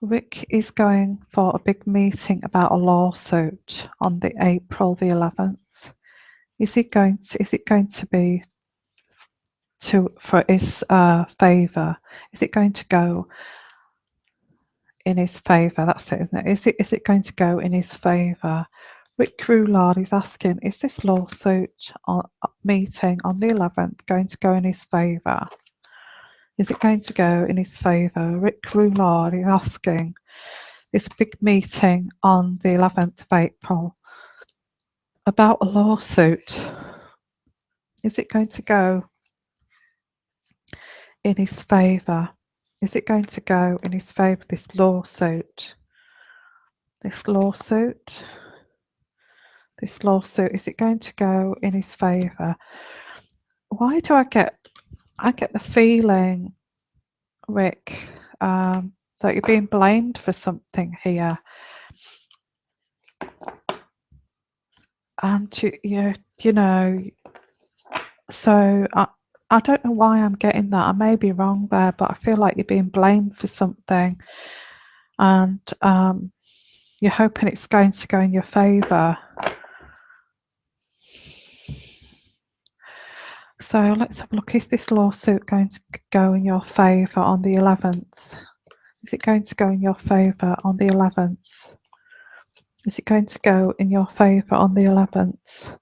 Rick is going for a big meeting about a lawsuit on the April the 11th. Is it going to be for his favour? Is it going to go in his favour? That's it, isn't it? Is it going to go in his favour? Rick Roulard is asking, is this lawsuit meeting on the 11th going to go in his favour? Is it going to go in his favour? Rick Roulard is asking, this big meeting on the 11th of April about a lawsuit, is it going to go in his favour? Is it going to go in his favour, this lawsuit? This lawsuit, is it going to go in his favour? Why do I get the feeling, Rick, that you're being blamed for something here? And you know, so I don't know why I'm getting that. I may be wrong there, but I feel like you're being blamed for something, and you're hoping it's going to go in your favour. So let's have a look. Is this lawsuit going to go in your favour on the 11th? Is it going to go in your favour on the 11th? Is it going to go in your favour on the 11th?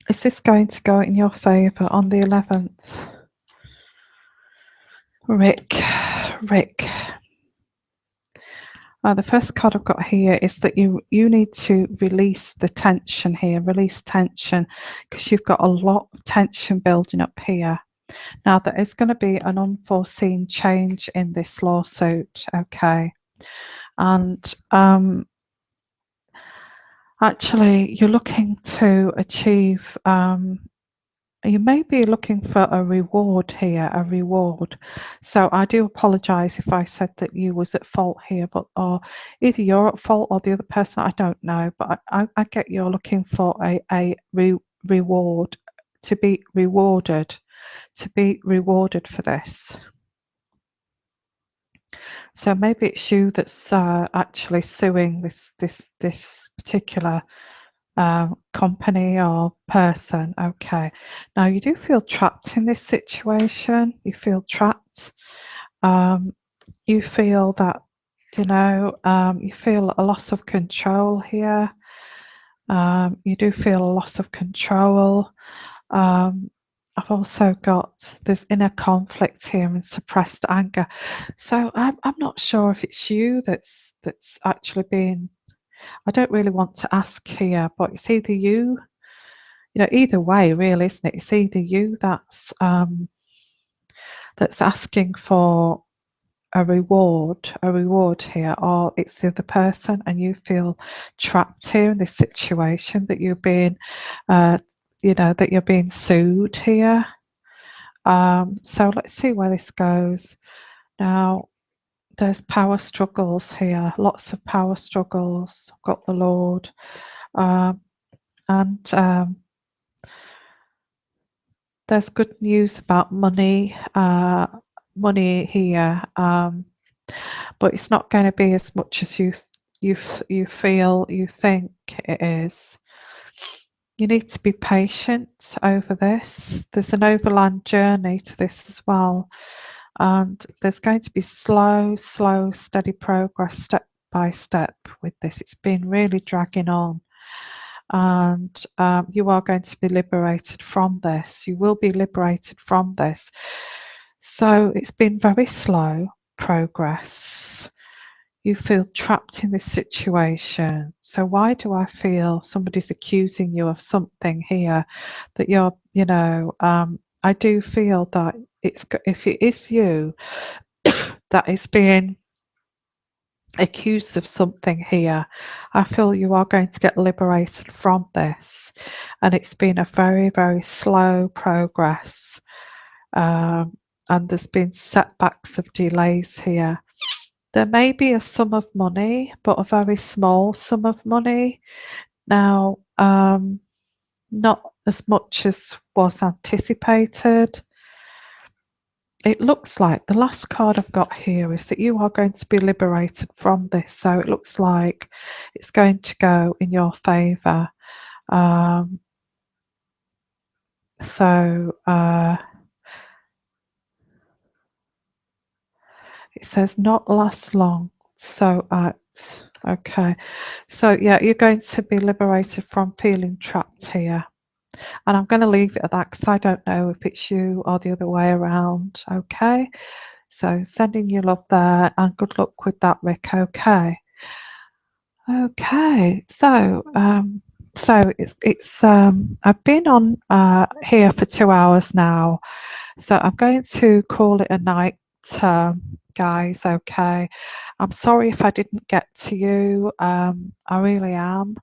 Is this going to go in your favour on the 11th? Rick. The first card I've got here is that you need to release the tension here, release tension, because you've got a lot of tension building up here. Now, there is going to be an unforeseen change in this lawsuit, okay? And actually, you're looking to achieve, you may be looking for a reward here, a reward. So I do apologise if I said that you was at fault here, but or either you're at fault or the other person, I don't know. But I get you're looking for a reward, to be rewarded for this. So maybe it's you that's actually suing this particular company or person. Okay, now you do feel trapped in this situation. You feel trapped. You feel that, you feel a loss of control here. You do feel a loss of control. I've also got, there's inner conflict here and suppressed anger. So I'm not sure if it's you that's actually being, I don't really want to ask here, but it's either you, either way, really, isn't it? It's either you that's asking for a reward here, or it's the other person, and you feel trapped here in this situation, that you're being, that you're being sued here. So let's see where this goes. Now, there's power struggles here, lots of power struggles. I've got the Lord, and there's good news about money, money here, but it's not going to be as much as you think it is. You need to be patient over this. There's an overland journey to this as well, and there's going to be slow, steady progress, step by step with this. It's been really dragging on, and you are going to be liberated from this. You will be liberated from this. So it's been very slow progress. You feel trapped in this situation. So why do I feel somebody's accusing you of something here, that you're, I do feel that if it is you that is being accused of something here, I feel you are going to get liberated from this. And it's been a very, very slow progress. And there's been setbacks of delays here. There may be a sum of money, but a very small sum of money. Now, not as much as was anticipated. It looks like the last card I've got here is that you are going to be liberated from this. So it looks like it's going to go in your favour. Um, so it says not last long. So okay. So yeah, you're going to be liberated from feeling trapped here. And I'm going to leave it at that because I don't know if it's you or the other way around. Okay. So sending you love there and good luck with that, Rick. Okay. Okay. So it's I've been on here for 2 hours now. So I'm going to call it a night, guys. Okay. I'm sorry if I didn't get to you. I really am.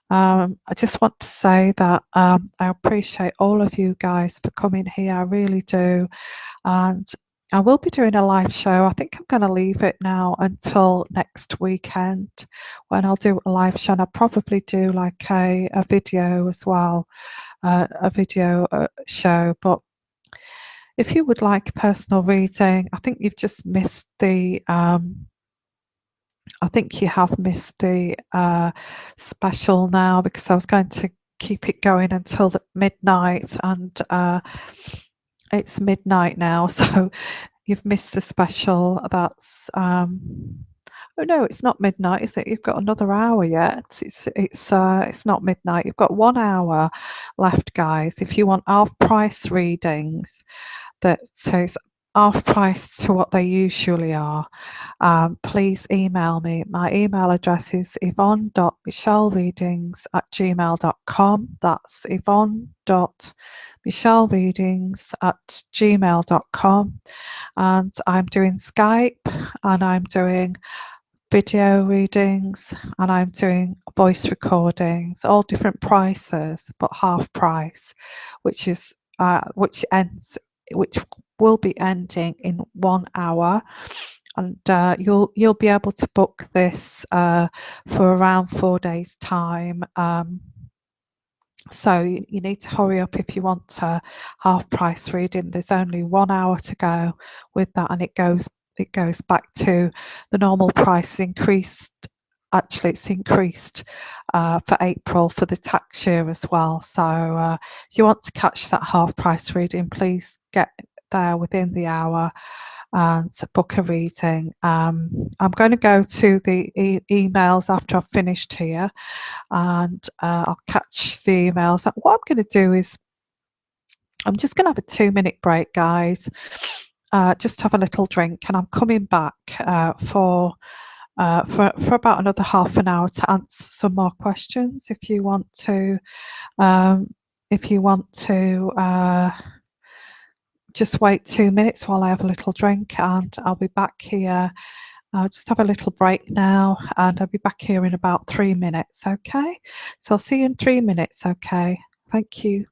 I just want to say that I appreciate all of you guys for coming here. I really do. And I will be doing a live show. I think I'm going to leave it now until next weekend when I'll do a live show. And I'll probably do like a video as well, a video show. But if you would like personal reading, I think you've just missed the I think you have missed the special now because I was going to keep it going until the midnight and it's midnight now. So you've missed the special. That's oh no, it's not midnight, is it? You've got another hour yet. It's not midnight. You've got 1 hour left, guys. If you want half price readings, that says half price to what they usually are, please email me. My email address is yvonne.michellereadings@gmail.com. That's yvonne.michellereadings@gmail.com. And I'm doing Skype and I'm doing video readings and I'm doing voice recordings, all different prices, but half price, which is which will be ending in 1 hour. And you'll be able to book this for around 4 days' time. So you need to hurry up if you want a half price reading. There's only 1 hour to go with that, and it goes back to the normal price. Increased, actually, it's increased for April for the tax year as well. So if you want to catch that half price reading, please get there within the hour and book a reading. I'm going to go to the emails after I've finished here and I'll catch the emails. What I'm going to do is I'm just going to have a 2 minute break, guys. Just have a little drink, and I'm coming back for about another half an hour to answer some more questions. If you want to, just wait 2 minutes while I have a little drink, and I'll be back here. I'll just have a little break now and I'll be back here in about 3 minutes, okay? So I'll see you in 3 minutes, okay? Thank you.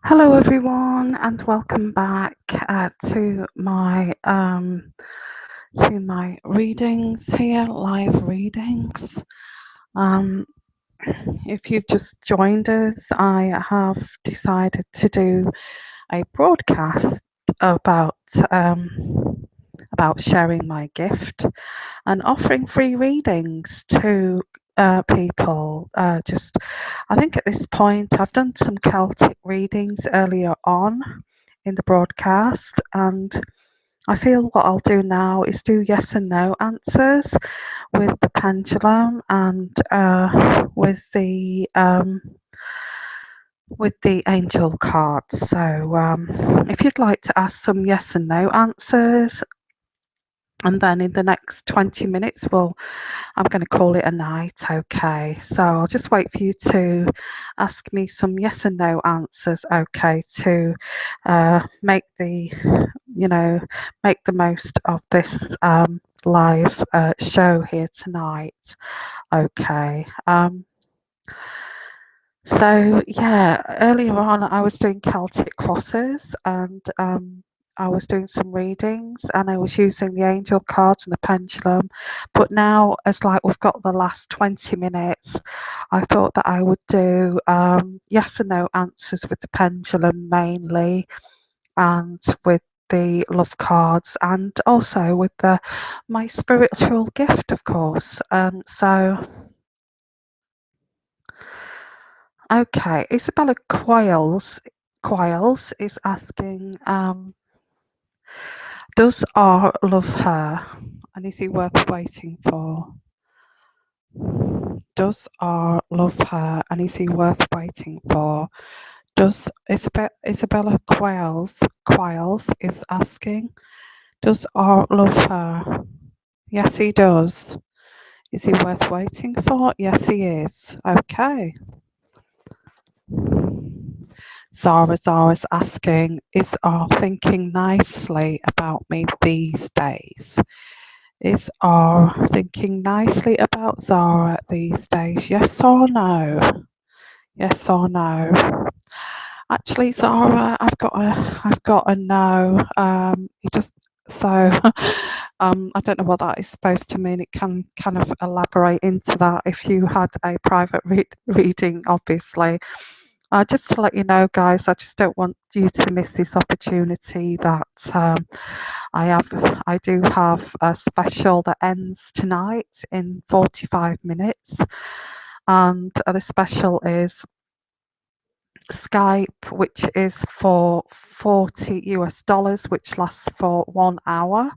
Hello everyone, and welcome back to my readings here, live readings. If you've just joined us, I have decided to do a broadcast about sharing my gift and offering free readings to people. I think at this point I've done some Celtic readings earlier on in the broadcast, and I feel what I'll do now is do yes and no answers with the pendulum and with the angel cards. So if you'd like to ask some yes and no answers, and then in the next 20 minutes, I'm going to call it a night, okay? So I'll just wait for you to ask me some yes and no answers, okay, to make the most of this live show here tonight, okay? So yeah, earlier on I was doing Celtic crosses, and I was doing some readings, and I was using the angel cards and the pendulum. But now, as like we've got the last 20 minutes, I thought that I would do yes and no answers with the pendulum mainly, and with the love cards, and also with my spiritual gift, of course. Okay, Isabella Quiles is asking, does R love her, and is he worth waiting for? Does R love her, and is he worth waiting for? Does Isabella Quiles is asking, does R love her? Yes, he does. Is he worth waiting for? Yes, he is. Okay. Zara's asking, is R thinking nicely about me these days? Is R thinking nicely about Zara these days? Yes or no? Yes or no? Actually, Zara, I've got a no. So I don't know what that is supposed to mean. It can kind of elaborate into that if you had a private reading, obviously. Just to let you know, guys, I just don't want you to miss this opportunity that I do have a special that ends tonight in 45 minutes. And the special is Skype, which is for $40, which lasts for 1 hour,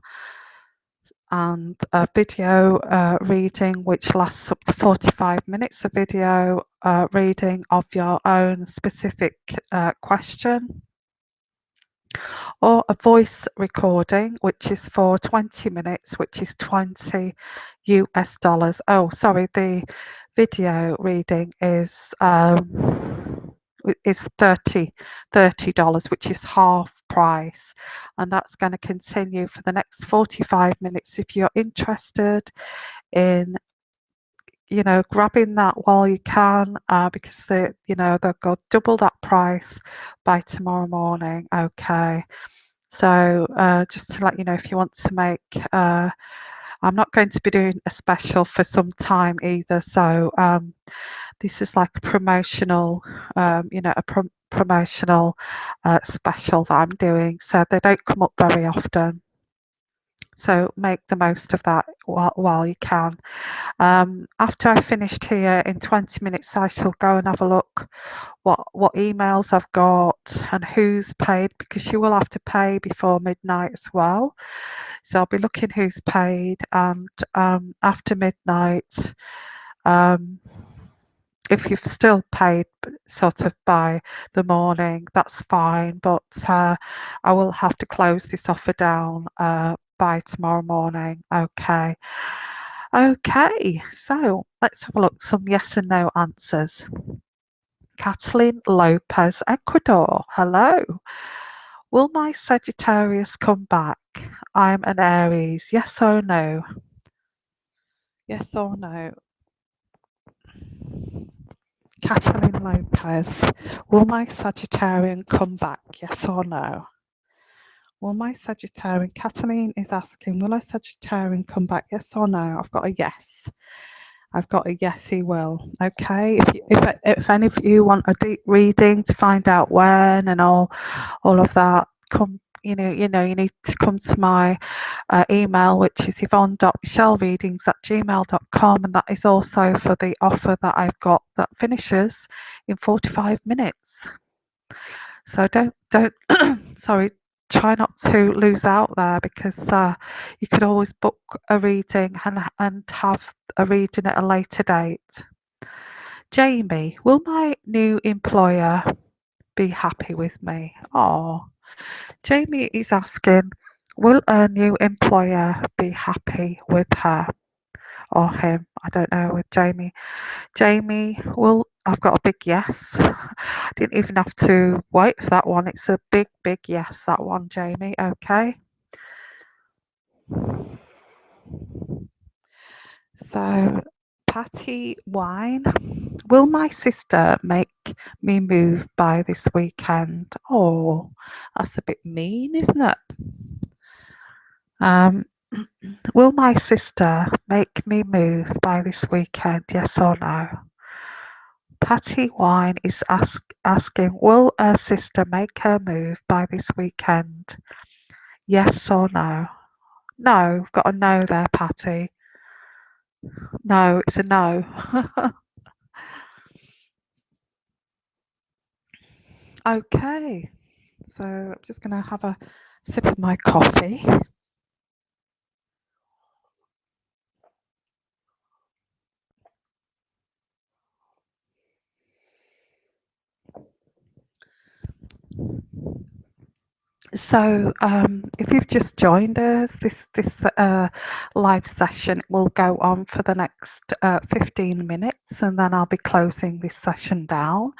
and a video reading, which lasts up to 45 minutes, a video reading of your own specific question, or a voice recording, which is for 20 minutes, which is $20. Oh, sorry, the video reading is $30, which is half price, and that's going to continue for the next 45 minutes. If you're interested in grabbing that while you can, because they'll go double that price by tomorrow morning. Okay, so just to let you know, if you want to make I'm not going to be doing a special for some time either, so this is like a promotional promotional special that I'm doing, so they don't come up very often, so make the most of that while you can. After I've finished here in 20 minutes, I shall go and have a look what emails I've got and who's paid, because you will have to pay before midnight as well. So I'll be looking who's paid, and after midnight, if you've still paid sort of by the morning, that's fine, but I will have to close this offer down by tomorrow morning. Okay. Okay, so let's have a look. Some yes and no answers. Kathleen Lopez, Ecuador. Hello. Will my Sagittarius come back? I'm an Aries. Yes or no? Yes or no? Kathleen Lopez. Will my Sagittarian come back? Yes or no? Will my Sagittarian, Kathleen is asking, will a Sagittarian come back? Yes or no? I've got a yes. I've got a yes, he will. Okay. If any of you want a deep reading to find out when and all of that, come. You need to come to my email, which is yvonne.michellereadings@gmail.com, and that is also for the offer that I've got that finishes in 45 minutes. So don't sorry, try not to lose out there, because you could always book a reading and have a reading at a later date. Jamie, will my new employer be happy with me? Oh, Jamie is asking, will a new employer be happy with her or him? I don't know, with Jamie. Jamie, well, I've got a big yes. I didn't even have to wait for that one. It's a big, big yes, that one, Jamie. Okay. So, Patty Wine, will my sister make me move by this weekend? Oh, that's a bit mean, isn't it? Will my sister make me move by this weekend? Yes or no? Patty Wine is asking, will her sister make her move by this weekend? Yes or no? No, got a no there, Patty. No, it's a no. Okay, so I'm just going to have a sip of my coffee. So, if you've just joined us, this live session will go on for the next 15 minutes, and then I'll be closing this session down.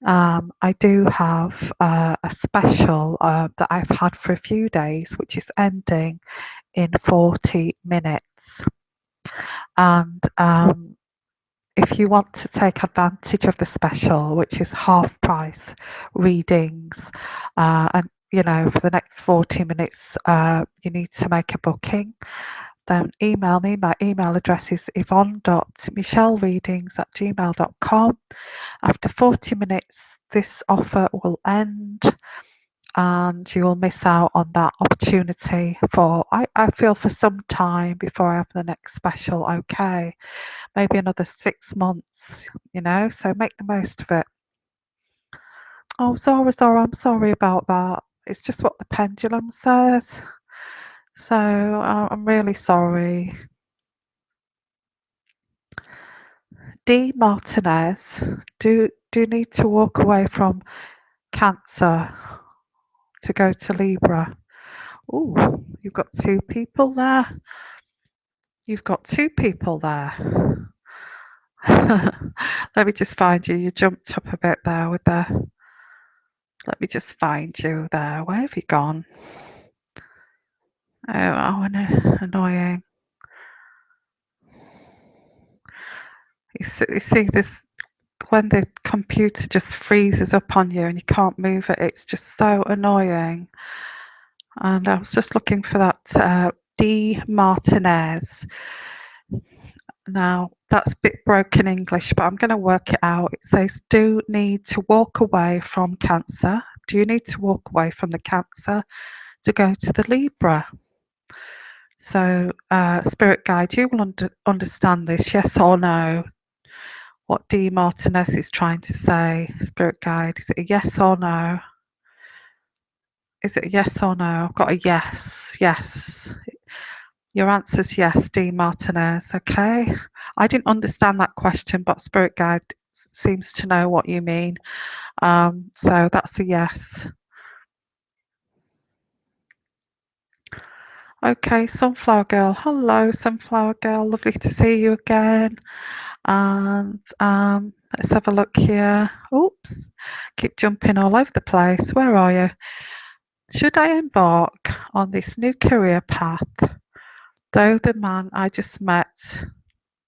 I do have a special that I've had for a few days, which is ending in 40 minutes. And if you want to take advantage of the special, which is half price readings, and for the next 40 minutes, you need to make a booking, then email me. My email address is yvonne.michellereadings@gmail.com. After 40 minutes, this offer will end and you will miss out on that opportunity for, I feel, for some time before I have the next special. Okay, maybe another 6 months, so make the most of it. Oh, Zara, I'm sorry about that. It's just what the pendulum says. So I'm really sorry. D. Martinez, do you need to walk away from Cancer to go to Libra? Oh, you've got two people there. You've got two people there. Let me just find you. You jumped up a bit there with the. Let me just find you there. Where have you gone? Oh, annoying. You see this when the computer just freezes up on you and you can't move it. It's just so annoying. And I was just looking for that D. Martinez. Now, that's a bit broken English, but I'm going to work it out. It says, do need to walk away from Cancer. Do you need to walk away from the Cancer to go to the Libra? So, Spirit Guide, you will understand this, yes or no? What D. Martinez is trying to say, Spirit Guide, is it a yes or no? Is it a yes or no? I've got a yes, yes. Your answer's yes, D. Martinez. Okay. I didn't understand that question, but Spirit Guide seems to know what you mean. So that's a yes. Okay, Sunflower Girl. Hello, Sunflower Girl. Lovely to see you again. And let's have a look here. Oops, keep jumping all over the place. Where are you? Should I embark on this new career path, though the man I just met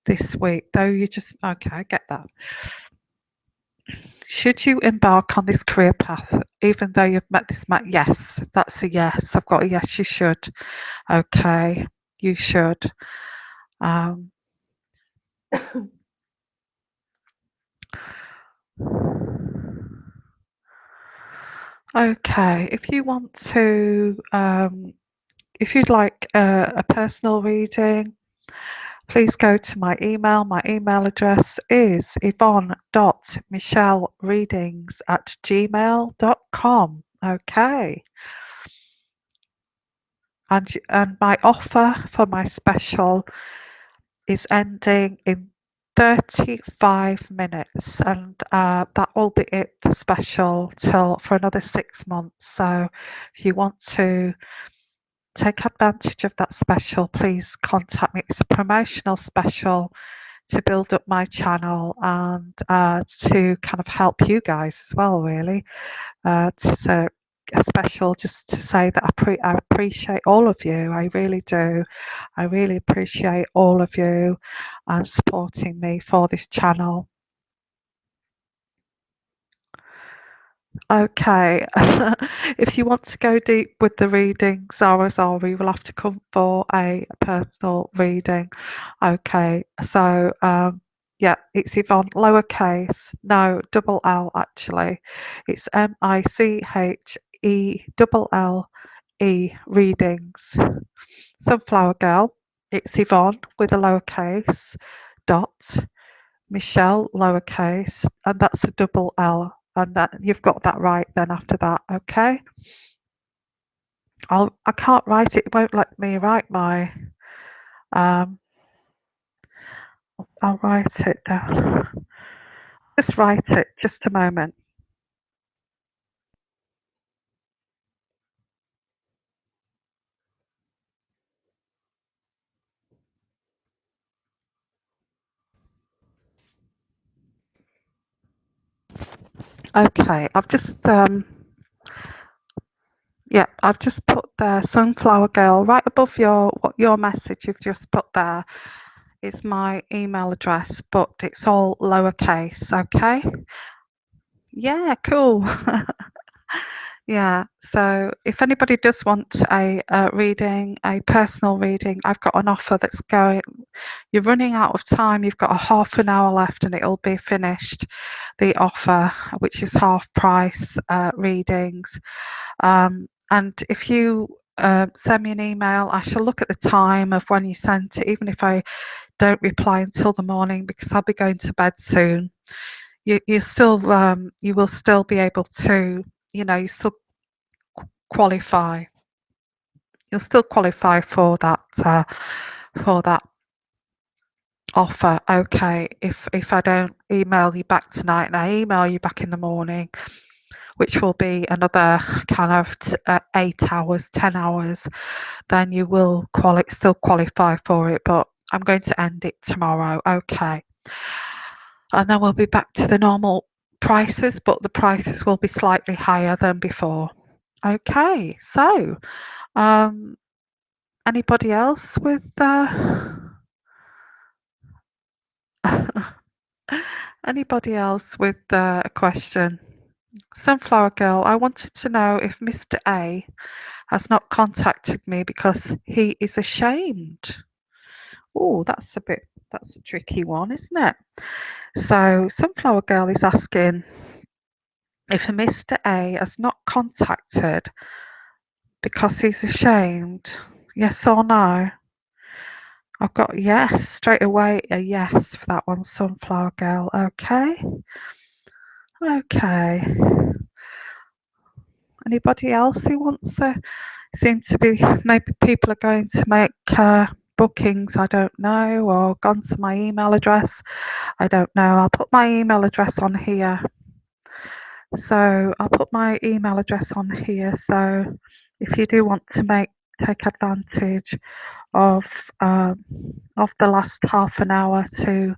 this week, okay, I get that. Should you embark on this career path, even though you've met this man? Yes, that's a yes. I've got a yes, you should. Okay, you should. Okay, if you want to, if you'd like a personal reading, please go to my email. My email address is yvonne.michellereadings@gmail.com. Okay. And my offer for my special is ending in 35 minutes, and that will be it, the special, for another 6 months. So if you want to take advantage of that special, please contact me. It's a promotional special to build up my channel and to kind of help you guys as well, really. It's a special just to say that I appreciate all of you. I really do. I really appreciate all of you and supporting me for this channel. Okay, if you want to go deep with the reading, Zara, we will have to come for a personal reading. Okay, so yeah, it's Yvonne, lowercase, no, double L actually. It's MICHELLE readings. Sunflower Girl, it's Yvonne with a lowercase, dot, Michelle lowercase, and that's a double L. And that you've got that right then after that, okay? I can't write it, it won't let me write my um I'll write it down. Just write it, just a moment. Okay, I've just put there Sunflower Girl right above your message you've just put there. It's my email address, but it's all lowercase, okay? Yeah, cool. Yeah, so if anybody does want a reading, a personal reading, I've got an offer that's going. You're running out of time. You've got a half an hour left, and it'll be finished. The offer, which is half price readings, and if you send me an email, I shall look at the time of when you sent it, even if I don't reply until the morning, because I'll be going to bed soon. You still you will still be able to, you still qualify. You'll still qualify for that offer. Okay, if I don't email you back tonight and I email you back in the morning, which will be another kind of 8 hours, 10 hours, then you will still qualify for it. But I'm going to end it tomorrow. Okay, and then we'll be back to the normal prices, but the prices will be slightly higher than before. Okay, so um, anybody else with anybody else with a question? Sunflower Girl, I wanted to know if Mr. A has not contacted me because he is ashamed. Oh, that's a tricky one, isn't it? So Sunflower Girl is asking if Mr. A has not contacted because he's ashamed. Yes or no? I've got yes straight away, a yes for that one, Sunflower Girl. Okay. Okay. Anybody else who wants to? Seem to be maybe people are going to make bookings. I don't know, or gone to my email address. I don't know. I'll put my email address on here. So I'll put my email address on here. So if you do want to take advantage of um, of the last half an hour to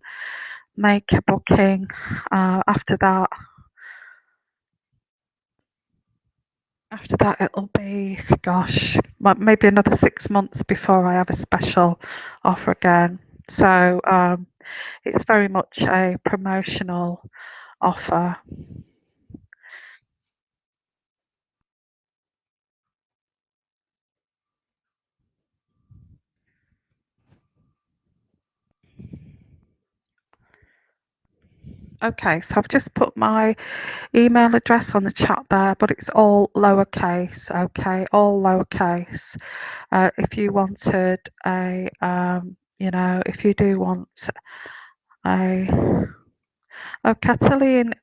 make a booking, after that it'll be, gosh, maybe another 6 months before I have a special offer again. So it's very much a promotional offer. Okay, so I've just put my email address on the chat there, but it's all lowercase. Okay, all lowercase. If you wanted if you do want a Catalin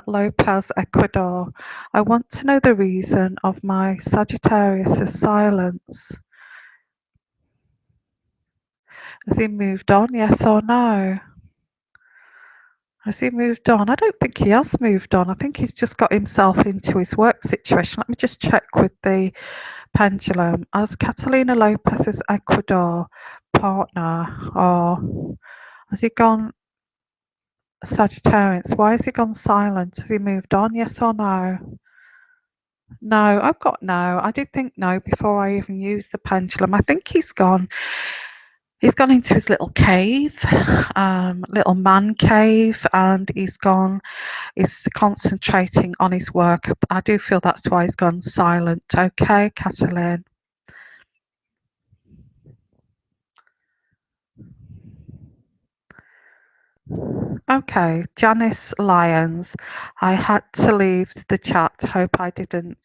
Lopez, Ecuador. I want to know the reason of my Sagittarius's silence. Has he moved on? Yes or no? Has he moved on? I don't think he has moved on. I think he's just got himself into his work situation. Let me just check with the pendulum. As Catalina Lopez's Ecuador partner, or has he gone Sagittarius? Why has he gone silent? Has he moved on? Yes or no? No, I've got no. I did think no before I even used the pendulum. I think he's gone. He's gone into his little cave, little man cave, and he's gone. He's concentrating on his work. I do feel that's why he's gone silent. Okay, Catalin. Okay, Janice Lyons. I had to leave the chat. Hope I didn't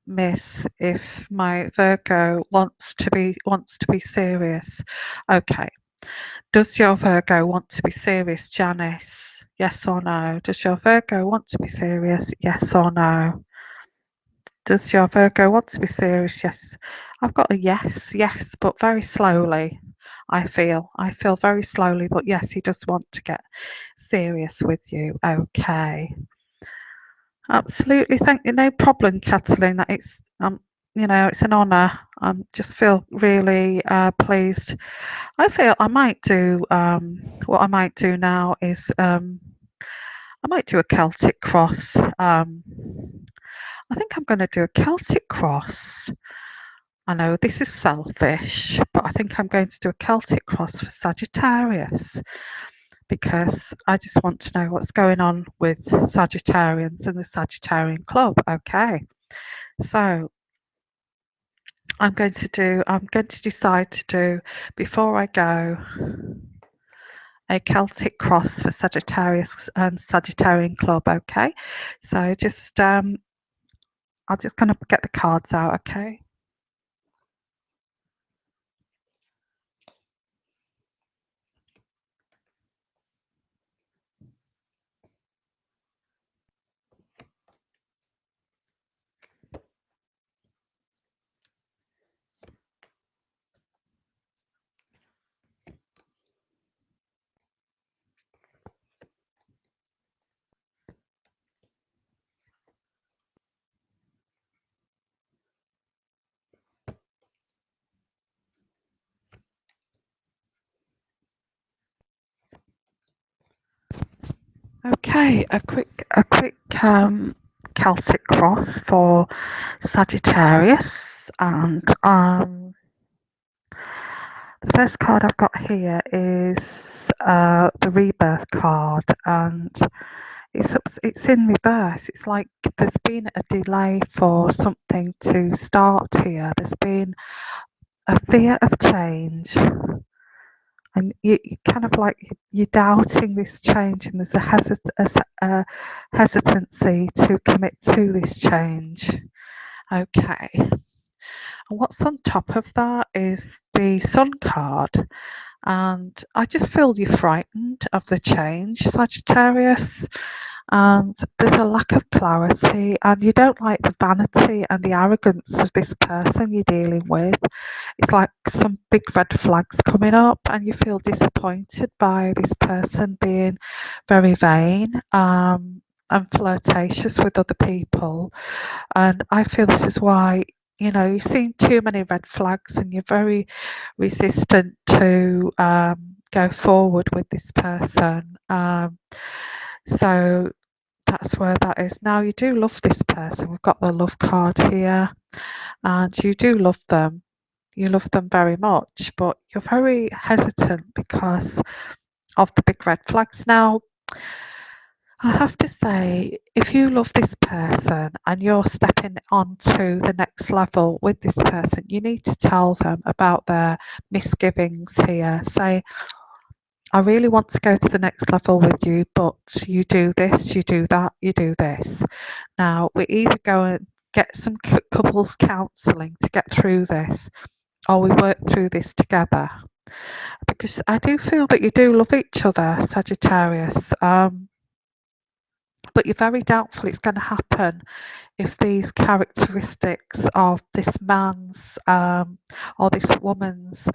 miss if my Virgo wants to be serious. Okay. Does your Virgo want to be serious, Janice? Yes or no? Does your Virgo want to be serious? Yes or no? Does your Virgo want to be serious? Yes. I've got a yes, yes, but very slowly. I feel very slowly, but yes, he does want to get serious with you. Okay. Absolutely. Thank you. No problem, Catalina. It's an honour. Just feel really pleased. I feel I might do what I might do now is I might do a Celtic cross. I think I'm going to do a Celtic cross. I know this is selfish, but I think I'm going to do a Celtic cross for Sagittarius because I just want to know what's going on with Sagittarians and the Sagittarian Club. Okay. So I'm going to decide to do, before I go, a Celtic cross for Sagittarius and Sagittarian Club, okay? So just I'll just kind of get the cards out, okay? Okay, a quick Celtic cross for Sagittarius, and the first card I've got here is the Rebirth card, and it's in reverse. It's like there's been a delay for something to start here. There's been a fear of change, and you kind of like you're doubting this change, and there's a hesitancy to commit to this change. Okay, and what's on top of that is the Sun card, and I just feel you're frightened of the change, Sagittarius, and there's a lack of clarity, and you don't like the vanity and the arrogance of this person you're dealing with. It's like some big red flags coming up, and you feel disappointed by this person being very vain and flirtatious with other people. And I feel this is why, you've seen too many red flags, and you're very resistant to go forward with this person. So that's where that is. Now, you do love this person. We've got the love card here, and you do love them. You love them very much, but you're very hesitant because of the big red flags. Now, I have to say, if you love this person and you're stepping on to the next level with this person, you need to tell them about their misgivings here. Say, I really want to go to the next level with you, but you do this, you do that, you do this. Now, we either go and get some couples counselling to get through this, or we work through this together. Because I do feel that you do love each other, Sagittarius, but you're very doubtful it's going to happen if these characteristics of this man's or this woman's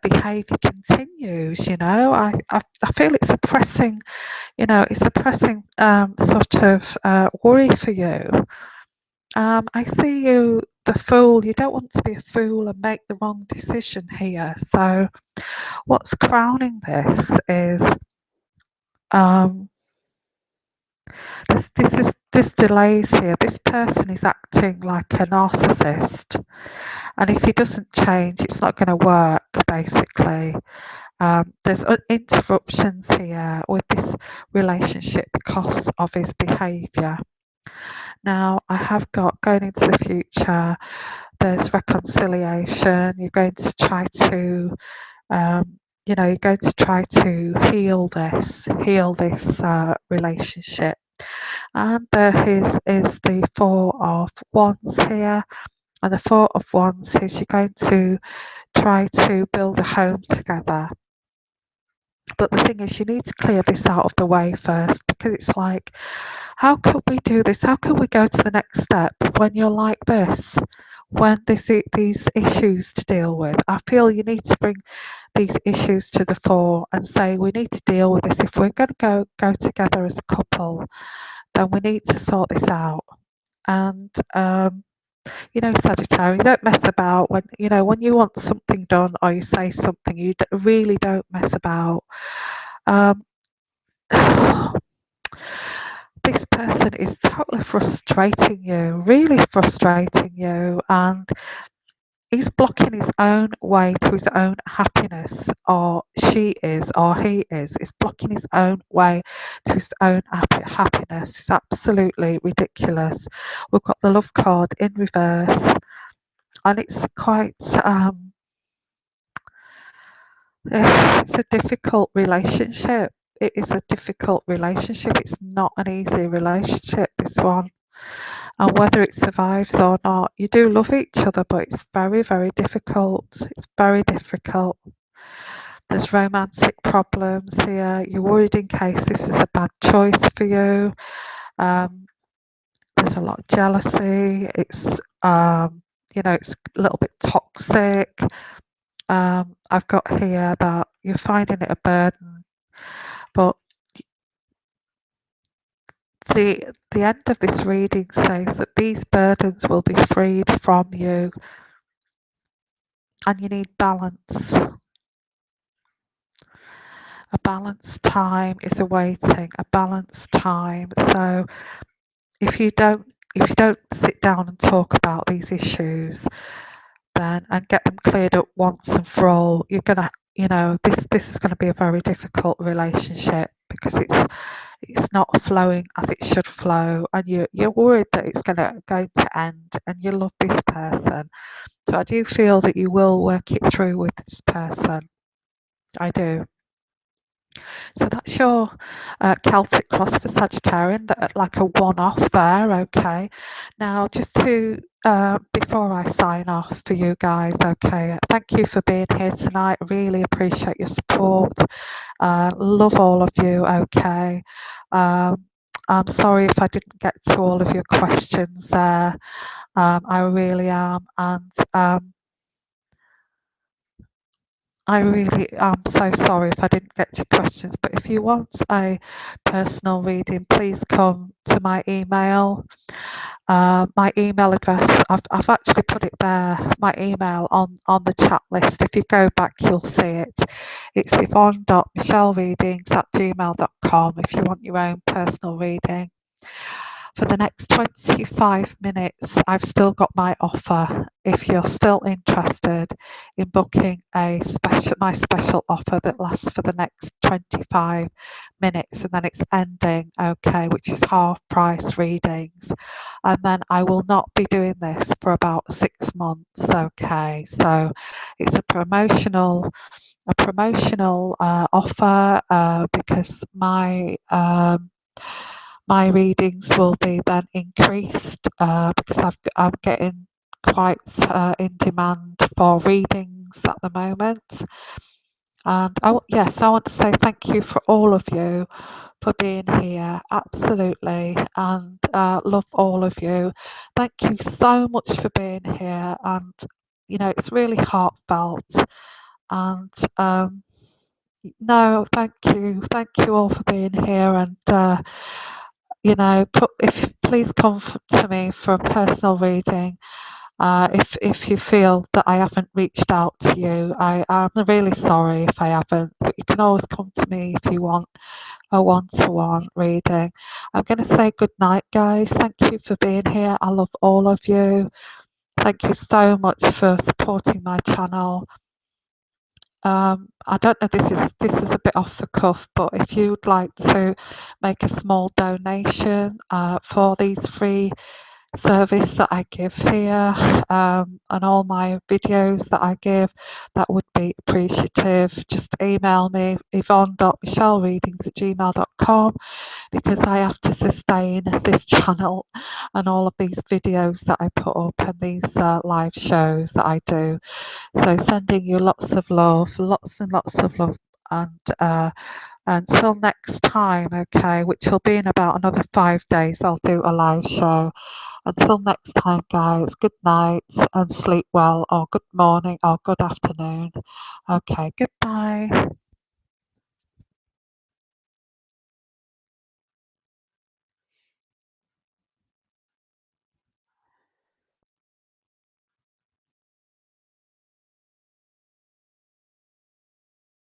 behaviour continues. I feel it's a pressing, sort of worry for you. I see you, the fool. You don't want to be a fool and make the wrong decision here. So, what's crowning this is this delays here. This person is acting like a narcissist, and if he doesn't change, it's not going to work. Basically, there's interruptions here with this relationship because of his behaviour. Now, I have got going into the future. There's reconciliation. You're going to try to you're going to try to heal this relationship. And there is the Four of Wands here, and the Four of Wands is you're going to try to build a home together. But the thing is, you need to clear this out of the way first, because it's like, how could we do this? How can we go to the next step when you're like this? When there's these issues to deal with, I feel you need to bring these issues to the fore and say we need to deal with this. If we're going to go together as a couple, then we need to sort this out. And Sagittarius, you don't mess about when you want something done or you say something, you really don't mess about. This person is totally frustrating you, really frustrating you, and he's blocking his own way to his own happiness, or she is, or he is. He's blocking his own way to his own happiness. It's absolutely ridiculous. We've got the love card in reverse, and it's quite, it's a difficult relationship. It is a difficult relationship. It's not an easy relationship, this one. And whether it survives or not, you do love each other, but it's very, very difficult. It's very difficult. There's romantic problems here. You're worried in case this is a bad choice for you. There's a lot of jealousy. It's, it's a little bit toxic. I've got here about you're finding it a burden, but the end of this reading says that these burdens will be freed from you, and you need balance. A balanced time is awaiting, a balanced time. So if you don't sit down and talk about these issues, then and get them cleared up once and for all, you're gonna, this is gonna be a very difficult relationship, because it's not flowing as it should flow, and you're worried that it's going to end, and you love this person. So I do feel that you will work it through with this person. I do. So that's your Celtic cross for Sagittarian, like a one-off there. Okay. Now, just to before I sign off for you guys, okay, thank you for being here tonight. Really appreciate your support. Love all of you. Okay. I'm sorry if I didn't get to all of your questions there. I really am, and I really am so sorry if I didn't get to questions. But if you want a personal reading, please come to my email. My email address, I've actually put it there, my email on the chat list. If you go back, you'll see it. It's yvonne.michellereadings@gmail.com if you want your own personal reading. For the next 25 minutes, I've still got my offer. If you're still interested in booking my special offer that lasts for the next 25 minutes, and then it's ending, okay, which is half price readings. And then I will not be doing this for about 6 months, okay. So it's a promotional offer, because my readings will be then increased, because I'm getting quite in demand for readings at the moment. And yes, I want to say thank you for all of you for being here, absolutely, and love all of you. Thank you so much for being here, and it's really heartfelt. And no, thank you all for being here, and please come to me for a personal reading. If you feel that I haven't reached out to you, I'm really sorry if I haven't, but you can always come to me if you want a one-to-one reading. I'm going to say good night, guys. Thank you for being here. I love all of you. Thank you so much for supporting my channel. I don't know, this is a bit off the cuff, but if you'd like to make a small donation for these free service that I give here, and all my videos that I give, that would be appreciative. Just email me, yvonne.michellereadings@gmail.com, because I have to sustain this channel and all of these videos that I put up, and these live shows that I do. So sending you lots of love, lots and lots of love, and until next time, okay, which will be in about another 5 days, I'll do a live show. Until next time, guys, good night and sleep well, or good morning, or good afternoon. Okay, goodbye.